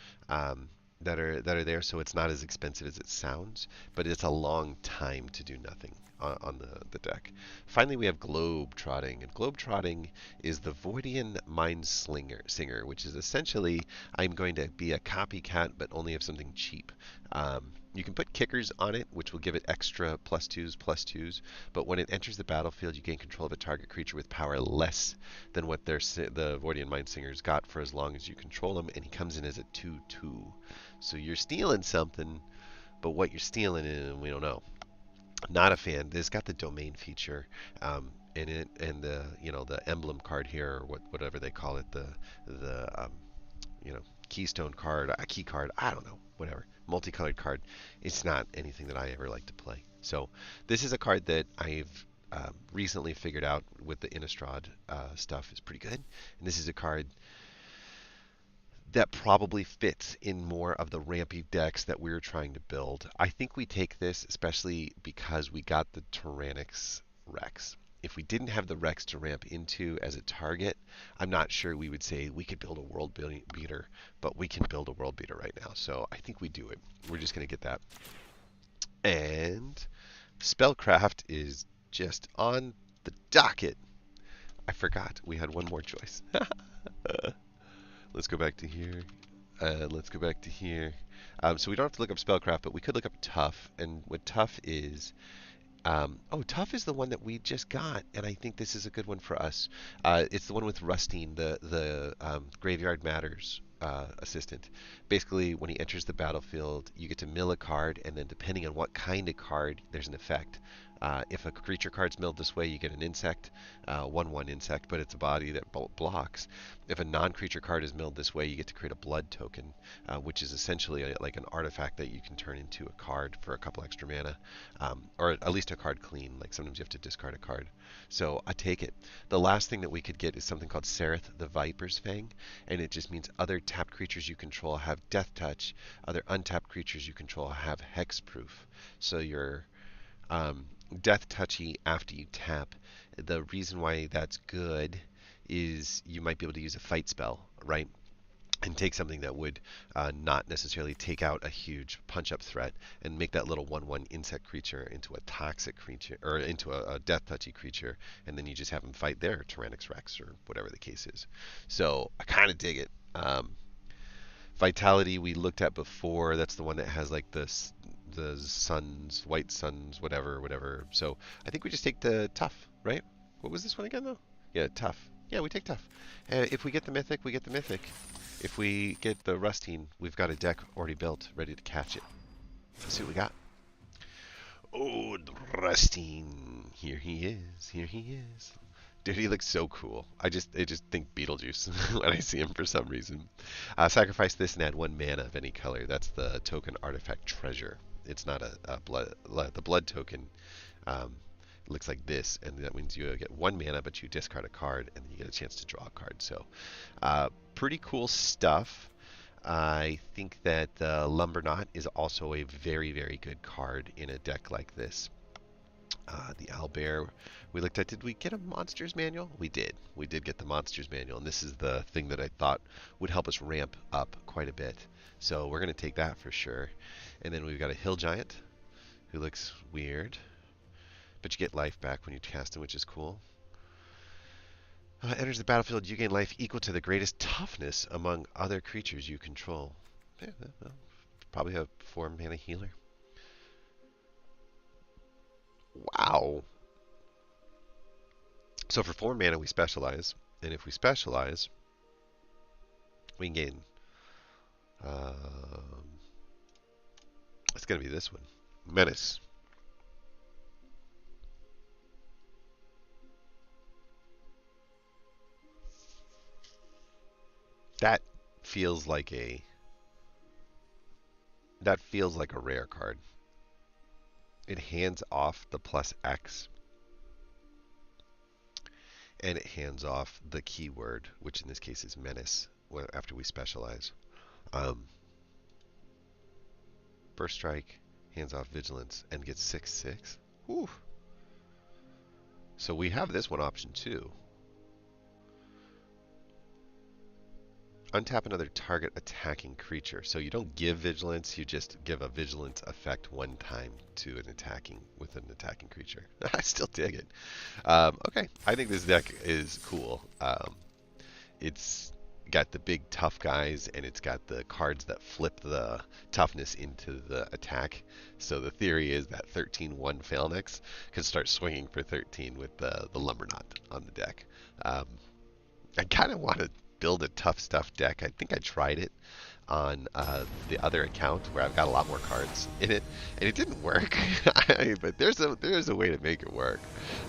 That are there, so it's not as expensive as it sounds, but it's a long time to do nothing on the deck. Finally, we have Globe-Trotting, and Globe-Trotting is the Voidian Mind Singer, which is essentially I'm going to be a copycat, but only of something cheap. You can put kickers on it, which will give it extra +2s, but when it enters the battlefield, you gain control of a target creature with power less than what the Voidian Mind Singer's got for as long as you control him, and he comes in as a 2/2. So you're stealing something, but what you're stealing, we don't know. Not a fan. This got the domain feature in it, and the emblem card here, or whatever they call it, the keystone card, a key card. I don't know, whatever. Multicolored card. It's not anything that I ever like to play. So this is a card that I've recently figured out with the Innistrad stuff is pretty good, and this is a card that probably fits in more of the rampy decks that we're trying to build. I think we take this, especially because we got the Tyrannix Rex. If we didn't have the Rex to ramp into as a target, I'm not sure we would say we could build a world beater, but we can build a world beater right now. So I think we do it. We're just going to get that. And Spellcraft is just on the docket. I forgot we had one more choice. Let's go back to here. Let's go back to here. So we don't have to look up spellcraft, but we could look up tough. And what tough is, oh, tough is the one that we just got, and I think this is a good one for us. It's the one with Rustine, the Graveyard Matters assistant. Basically, when he enters the battlefield, you get to mill a card, and then depending on what kind of card, there's an effect. If a creature card's milled this way, you get an insect, 1/1 insect, but it's a body that blocks. If a non-creature card is milled this way, you get to create a blood token, which is essentially like an artifact that you can turn into a card for a couple extra mana, or at least a card clean. Like sometimes you have to discard a card. So I take it. The last thing that we could get is something called Sereth the Viper's Fang, and it just means other tapped creatures you control have Death Touch, other untapped creatures you control have Hexproof. So you're death touchy after you tap. The reason why that's good is you might be able to use a fight spell, right? And take something that would not necessarily take out a huge punch-up threat and make that little 1/1 insect creature into a toxic creature, or into a death touchy creature, and then you just have them fight their Tyrannix Rex or whatever the case is. So I kind of dig it. Vitality we looked at before. That's the one that has like the suns, white suns, whatever. So I think we just take the tough, right? What was this one again though? Yeah, tough. Yeah, we take tough. If we get the mythic, we get the mythic. If we get the Rustine, we've got a deck already built, ready to catch it. Let's see what we got. Oh, the Rustine. Here he is. Here he is. Dude, he looks so cool. I just think Beetlejuice when I see him for some reason. Sacrifice this and add 1 mana of any color. That's the token artifact treasure. It's not a blood. The blood token looks like this, and that means you get 1 mana, but you discard a card, and you get a chance to draw a card. So, pretty cool stuff. I think that the Lumberknot is also a very, very good card in a deck like this. The Owlbear we looked at. Did we get a Monsters Manual? We did. We did get the Monsters Manual, and this is the thing that I thought would help us ramp up quite a bit. So we're going to take that for sure. And then we've got a Hill Giant, who looks weird, but you get life back when you cast him, which is cool. Enters the battlefield, you gain life equal to the greatest toughness among other creatures you control. Yeah, well, probably a 4 mana healer. Wow. So for 4 mana we specialize, and if we specialize, we can gain. It's going to be this one. Menace. That feels like a rare card. It hands off the +X, and it hands off the keyword, which in this case is menace, after we specialize. First strike, hands off vigilance, and gets 6/6. Whew. So we have this one option too. Untap another target attacking creature. So you don't give vigilance, you just give a vigilance effect 1 time to an attacking creature. I still dig it. Okay, I think this deck is cool. It's got the big tough guys, and it's got the cards that flip the toughness into the attack. So the theory is that 13/1 Phalanx can start swinging for 13 with the Lumberknot on the deck. I kind of want to build a tough stuff deck. I think I tried it on the other account where I've got a lot more cards in it, and it didn't work. But there's a way to make it work.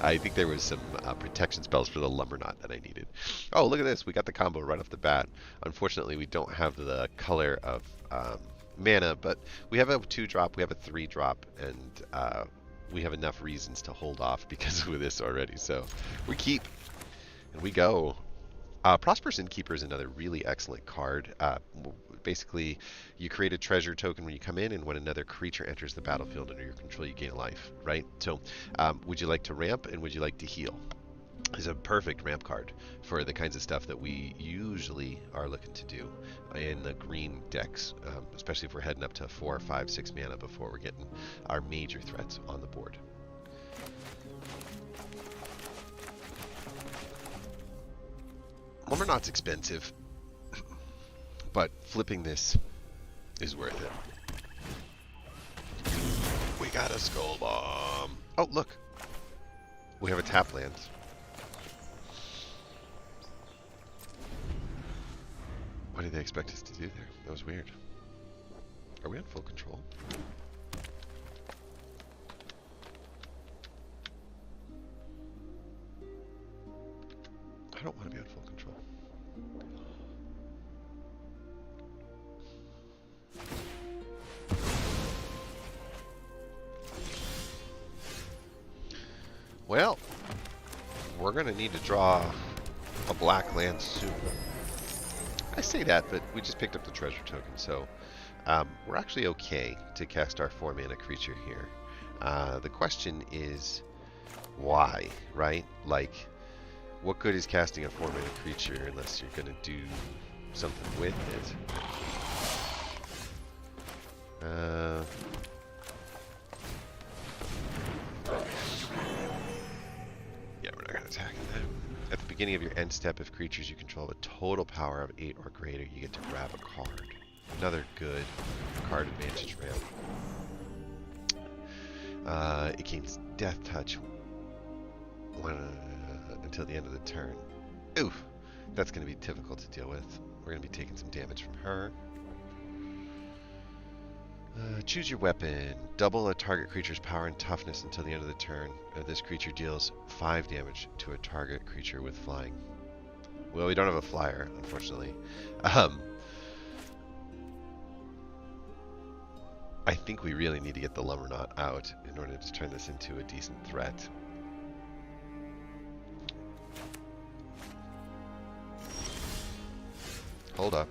I think there was some protection spells for the Lumberknot that I needed. Oh, look at this. We got the combo right off the bat. Unfortunately, we don't have the color of mana, but we have a 2-drop, we have a 3-drop, and we have enough reasons to hold off because of this already. So we keep, and we go. Prosperous Innkeeper is another really excellent card. Basically, you create a treasure token when you come in, and when another creature enters the battlefield under your control, you gain a life, right? So, would you like to ramp, and would you like to heal? It's a perfect ramp card for the kinds of stuff that we usually are looking to do in the green decks, especially if we're heading up to 4, 5, 6 mana before we're getting our major threats on the board. Lumberknot's expensive, but flipping this is worth it. We got a skull bomb. Oh, look. We have a tap land. What did they expect us to do there? That was weird. Are we on full control? I don't want to be on full control. Well, we're going to need to draw a black land soon. I say that, but we just picked up the treasure token, so we're actually okay to cast our 4-mana creature here. The question is why, right? Like, what good is casting a 4-mana creature unless you're going to do something with it? Yeah, we're not going to attack that. At the beginning of your end step, if creatures you control have a total power of 8 or greater, you get to grab a card. Another good card advantage ramp. It gains Death Touch until the end of the turn. Oof, that's going to be difficult to deal with. We're going to be taking some damage from her. Choose your weapon. Double a target creature's power and toughness until the end of the turn. This creature deals 5 damage to a target creature with flying. Well, we don't have a flyer, unfortunately. I think we really need to get the Lumberknot out in order to turn this into a decent threat. Hold up.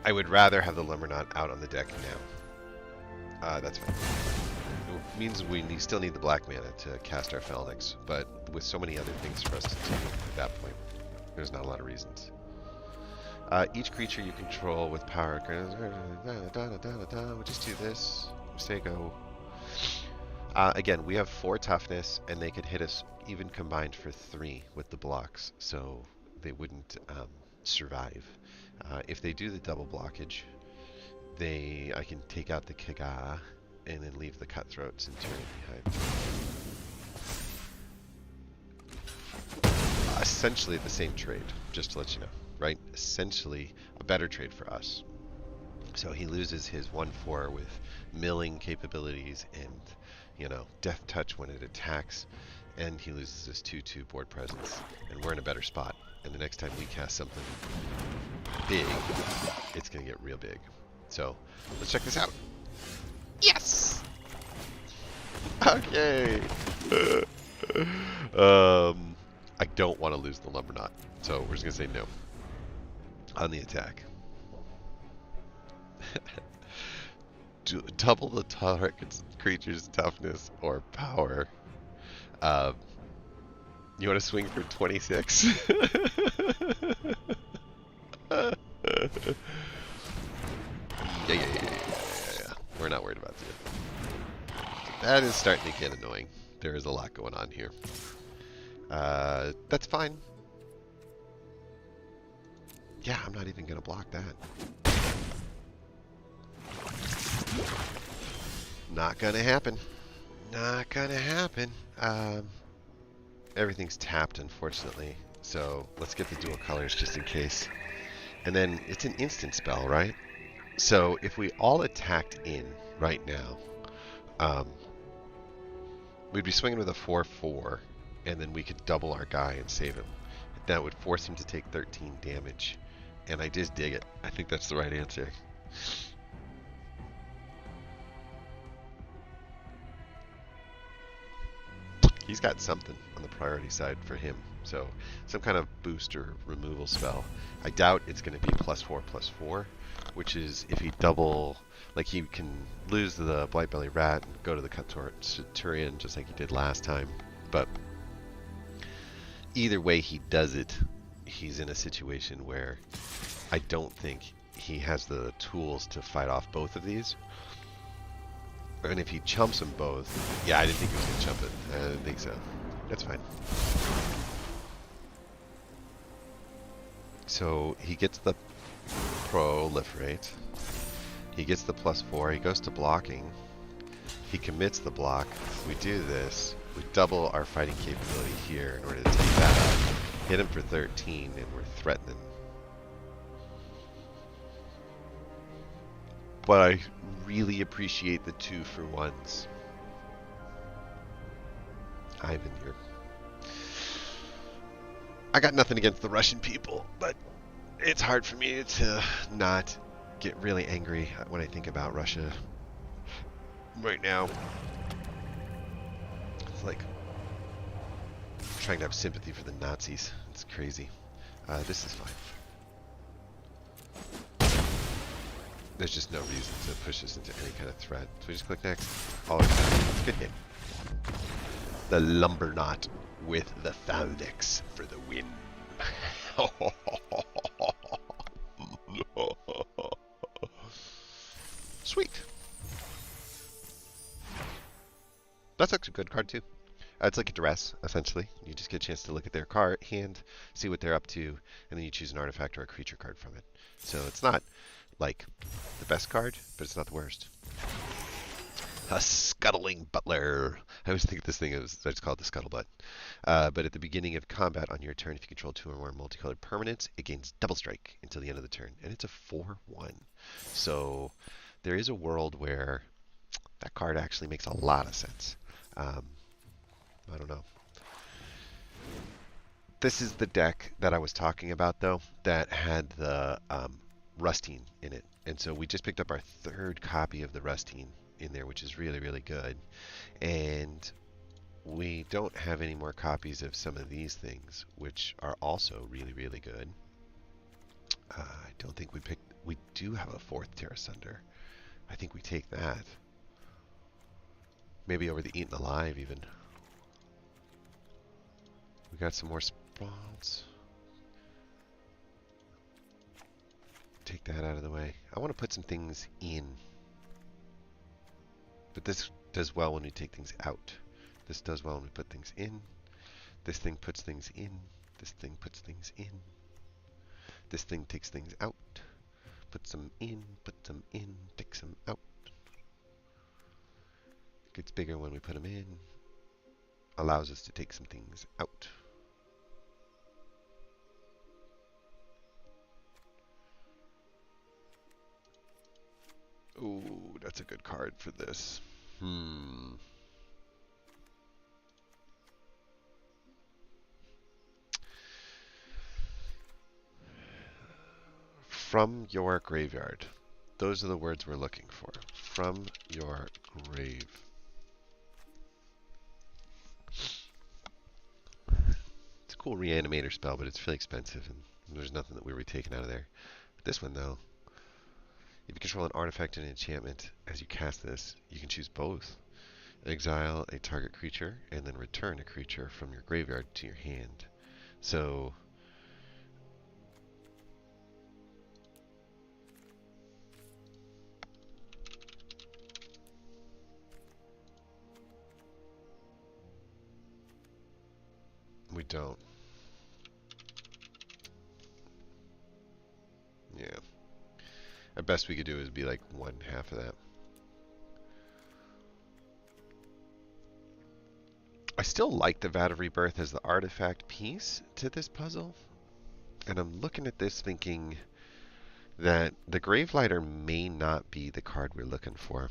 I would rather have the Lumberknot out on the deck now. That's fine. It means we still need the black mana to cast our Phalanx, but with so many other things for us to do at that point, there's not a lot of reasons. Each creature you control with power... We'll just do this. Say go. Again, we have 4 toughness, and they could hit us even combined for 3 with the blocks, so they wouldn't survive. If they do the double blockage, I can take out the Kaga and then leave the Cutthroats and turn it behind. Essentially the same trade, just to let you know, right? Essentially a better trade for us. So he loses his 1/4 with milling capabilities and, you know, Death Touch when it attacks, and he loses his 2/2 board presence, and we're in a better spot. And the next time we cast something big, it's going to get real big. So, let's check this out. Yes! Okay! I don't want to lose the Lumberknot, so we're just going to say no on the attack. Double the target creature's toughness or power. You want to swing for 26? Yeah. We're not worried about that. That is starting to get annoying. There is a lot going on here. That's fine. Yeah, I'm not even going to block that. Not going to happen. Not going to happen. Everything's tapped, unfortunately, so let's get the dual colors just in case. And then it's an instant spell, right? So if we all attacked in right now, we'd be swinging with a 4/4, and then we could double our guy and save him. That would force him to take 13 damage, and I just dig it. I think that's the right answer. He's got something on the priority side for him, so some kind of boost or removal spell. I doubt it's going to be +4/+4, which is if he double, like he can lose the Blightbelly Rat and go to the Centurion just like he did last time. But either way he does it, he's in a situation where I don't think he has the tools to fight off both of these. And if he chumps them both, yeah, I didn't think he was going to chump it. I didn't think so. That's fine. So he gets the proliferate. He gets the +4. He goes to blocking. He commits the block. We do this. We double our fighting capability here in order to take that out. Hit him for 13, and we're threatening. But I really appreciate the 2-for-1s. Ivan, you're... I got nothing against the Russian people, but it's hard for me to not get really angry when I think about Russia right now. It's like trying to have sympathy for the Nazis. It's crazy. This is fine. There's just no reason to push this into any kind of threat. So we just click next. All it's a good game. The Lumberknot with the Thaldex for the win. Sweet. That's actually a good card too. It's like a dress, essentially. You just get a chance to look at their card, hand, see what they're up to, and then you choose an artifact or a creature card from it. So it's not like the best card, but it's not the worst. A Scuttling Butler. I always think this thing is, I just call it the Scuttlebutt. But at the beginning of combat on your turn, if you control 2 or more multicolored permanents, it gains double strike until the end of the turn. And it's a 4-1. So there is a world where that card actually makes a lot of sense. I don't know. This is the deck that I was talking about, though, that had the Rustine in it. And so we just picked up our 3rd copy of the Rustine in there, which is really, really good. And we don't have any more copies of some of these things, which are also really, really good. I don't think we picked... We do have a 4th Terra Sunder. I think we take that. Maybe over the Eaten Alive, even. We got some more spawns. Take that out of the way. I want to put some things in. But this does well when we take things out. This does well when we put things in. This thing puts things in. This thing puts things in. This thing takes things out. Puts them in, puts them in, takes them out. Gets bigger when we put them in. Allows us to take some things out. Ooh, that's a good card for this. From your graveyard. Those are the words we're looking for. From your grave. It's a cool reanimator spell, but it's really expensive, and there's nothing that we were taking out of there. But this one, though, if you control an artifact and an enchantment as you cast this, you can choose both. Exile a target creature, and then return a creature from your graveyard to your hand. So... we don't. Yeah. At best we could do is be like 1/2 of that. I still like the Vat of Rebirth as the artifact piece to this puzzle. And I'm looking at this thinking that the Gravelighter may not be the card we're looking for.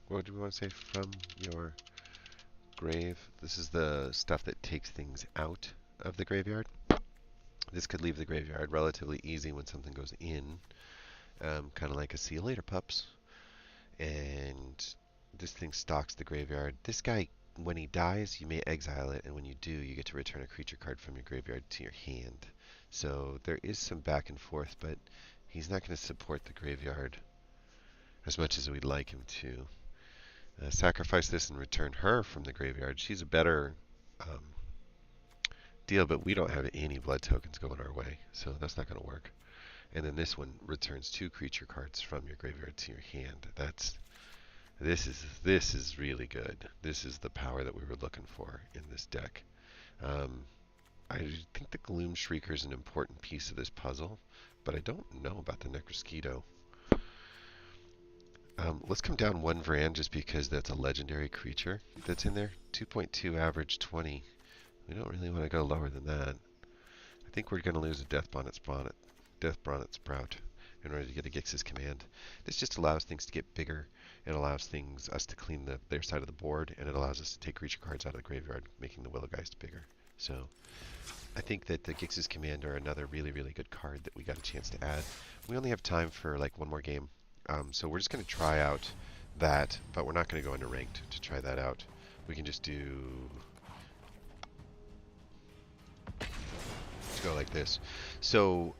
What do we want to say? From your grave. This is the stuff that takes things out of the graveyard. This could leave the graveyard relatively easy when something goes in, kind of like a see you later, pups. And this thing stalks the graveyard. This guy, when he dies, you may exile it, and when you do, you get to return a creature card from your graveyard to your hand. So there is some back and forth, but he's not going to support the graveyard as much as we'd like him to. Sacrifice this and return her from the graveyard. She's a better deal, but we don't have any blood tokens going our way, so that's not going to work. And then this one returns 2 creature cards from your graveyard to your hand. This is really good. This is the power that we were looking for in this deck. I think the Gloom Shrieker is an important piece of this puzzle, but I don't know about the Necrosquito. Let's come down 1 Varan just because that's a legendary creature that's in there. 2.2 average 20. We don't really want to go lower than that. I think we're going to lose a Death Bonnet Sprout in order to get a Gix's Command. This just allows things to get bigger. It allows us to clean their side of the board, and it allows us to take creature cards out of the graveyard, making the Willowgeist bigger. So I think that the Gix's Command are another really, really good card that we got a chance to add. We only have time for like 1 more game. So we're just going to try out that, but we're not going to go into ranked to try that out. We can just go like this. So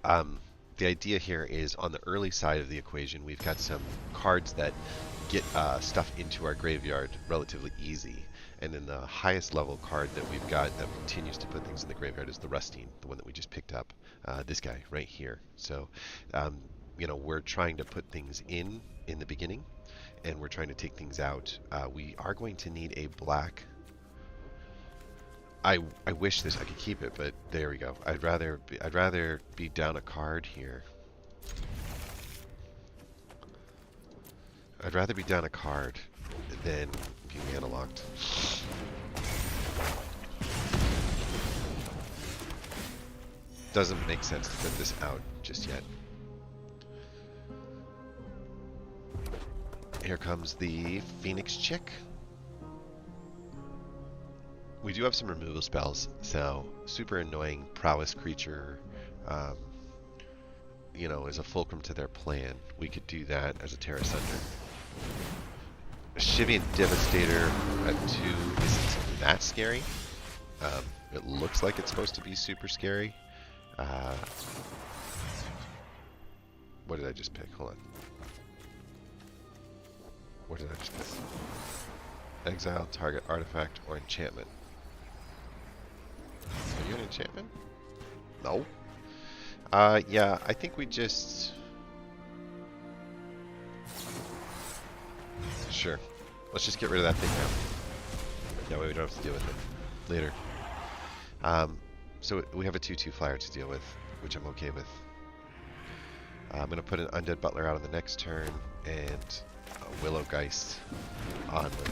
the idea here is on the early side of the equation, we've got some cards that get stuff into our graveyard relatively easy. And then the highest level card that we've got that continues to put things in the graveyard is the Rustine, the one that we just picked up. This guy right here. So you know, we're trying to put things in the beginning, and we're trying to take things out. We are going to need a black. I wish I could keep it, but there we go. I'd rather be down a card here. I'd rather be down a card than be mana locked. Doesn't make sense to put this out just yet. Here comes the Phoenix Chick. We do have some removal spells, so super annoying prowess creature, you know, is a fulcrum to their plan. We could do that as a Terra Sunder. Shivian Devastator at 2 isn't that scary. It looks like it's supposed to be super scary. What did I just pick? Hold on. What did I just pick? Exile, target artifact, or enchantment. Are you an enchantment? No. Yeah, I think we just... Sure. Let's just get rid of that thing now. That way we don't have to deal with it later. So we have a 2/2 flyer to deal with, which I'm okay with. I'm going to put an Undead Butler out on the next turn, and a Willowgeist on the...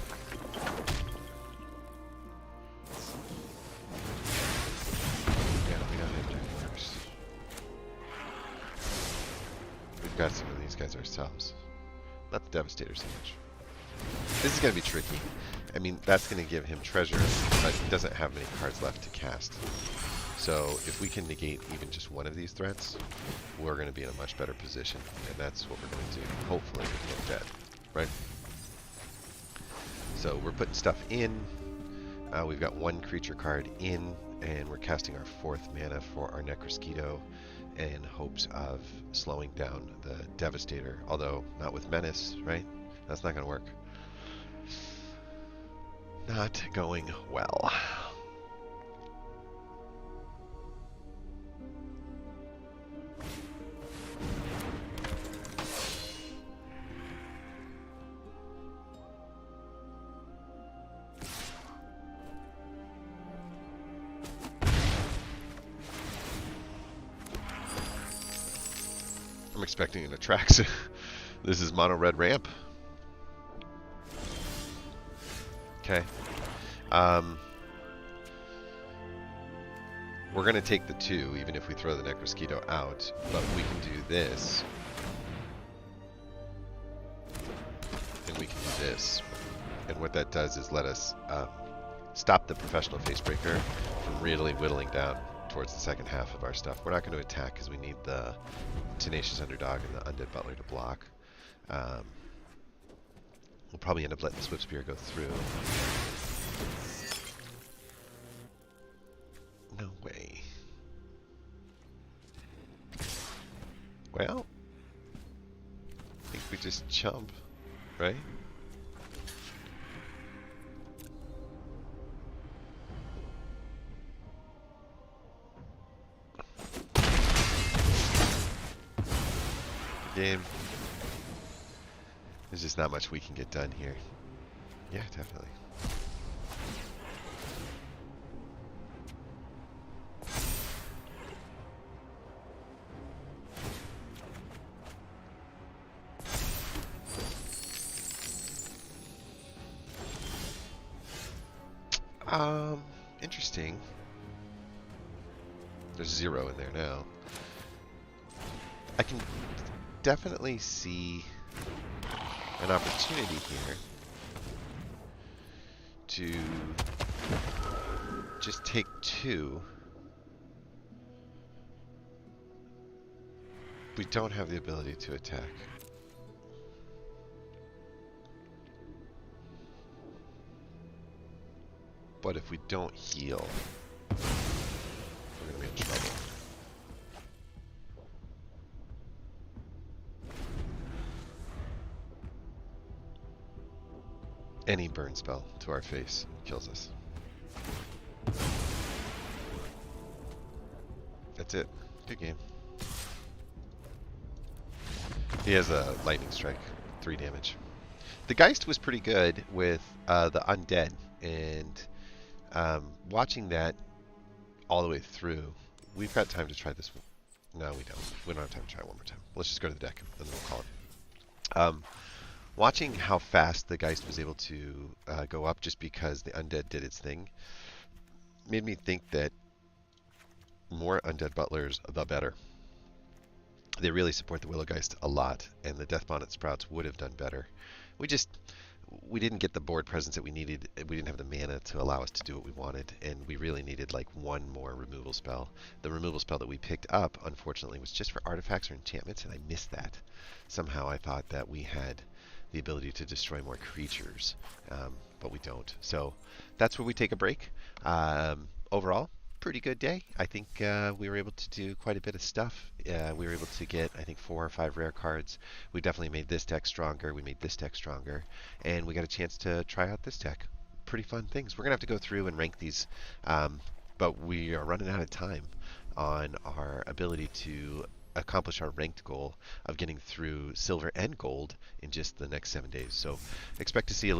We've got some of these guys ourselves. Not the Devastator so much. This is going to be tricky. I mean, that's going to give him treasure, but he doesn't have many cards left to cast. So if we can negate even just one of these threats, we're going to be in a much better position. And that's what we're going to do, hopefully, with Dead. Right? So we're putting stuff in. We've got 1 creature card in, and we're casting our 4th mana for our Necrosquito in hopes of slowing down the Devastator. Although, not with Menace, right? That's not going to work. Not going well. I'm expecting an Atraxa. This is mono red ramp. Okay. We're going to take the 2, even if we throw the Necrosquito out. But we can do this. And we can do this. And what that does is let us stop the professional facebreaker from really whittling down towards the second half of our stuff. We're not going to attack because we need the Tenacious Underdog and the Undead Butler to block. Um, we'll probably end up letting the Swift Spear go through. No way. Well, I think we just chump, right? Game. There's just not much we can get done here. Yeah, definitely. Interesting. There's 0 in there now. I can definitely see an opportunity here to just take 2. We don't have the ability to attack. But if we don't heal, we're going to be in trouble. Any burn spell to our face kills us. That's it. Good game. He has a lightning strike, 3 damage. The Geist was pretty good with the Undead, and watching that all the way through, we've got time to try this one. No, we don't. We don't have time to try it one more time. Let's just go to the deck, and then we'll call it. Watching how fast the Geist was able to go up just because the Undead did its thing made me think that more Undead Butlers, the better. They really support the Willowgeist a lot, and the Death Bonnet Sprouts would have done better. We didn't get the board presence that we needed. We didn't have the mana to allow us to do what we wanted, and we really needed like one more removal spell. The removal spell that we picked up, unfortunately, was just for artifacts or enchantments, and I missed that. Somehow I thought that we had the ability to destroy more creatures, but we don't. So that's where we take a break. Overall, pretty good day. I think we were able to do quite a bit of stuff. We were able to get, I think, 4 or 5 rare cards. We definitely made this deck stronger. We made this deck stronger. And we got a chance to try out this deck. Pretty fun things. We're going to have to go through and rank these, but we are running out of time on our ability to accomplish our ranked goal of getting through silver and gold in just the next 7 days. So expect to see a little bit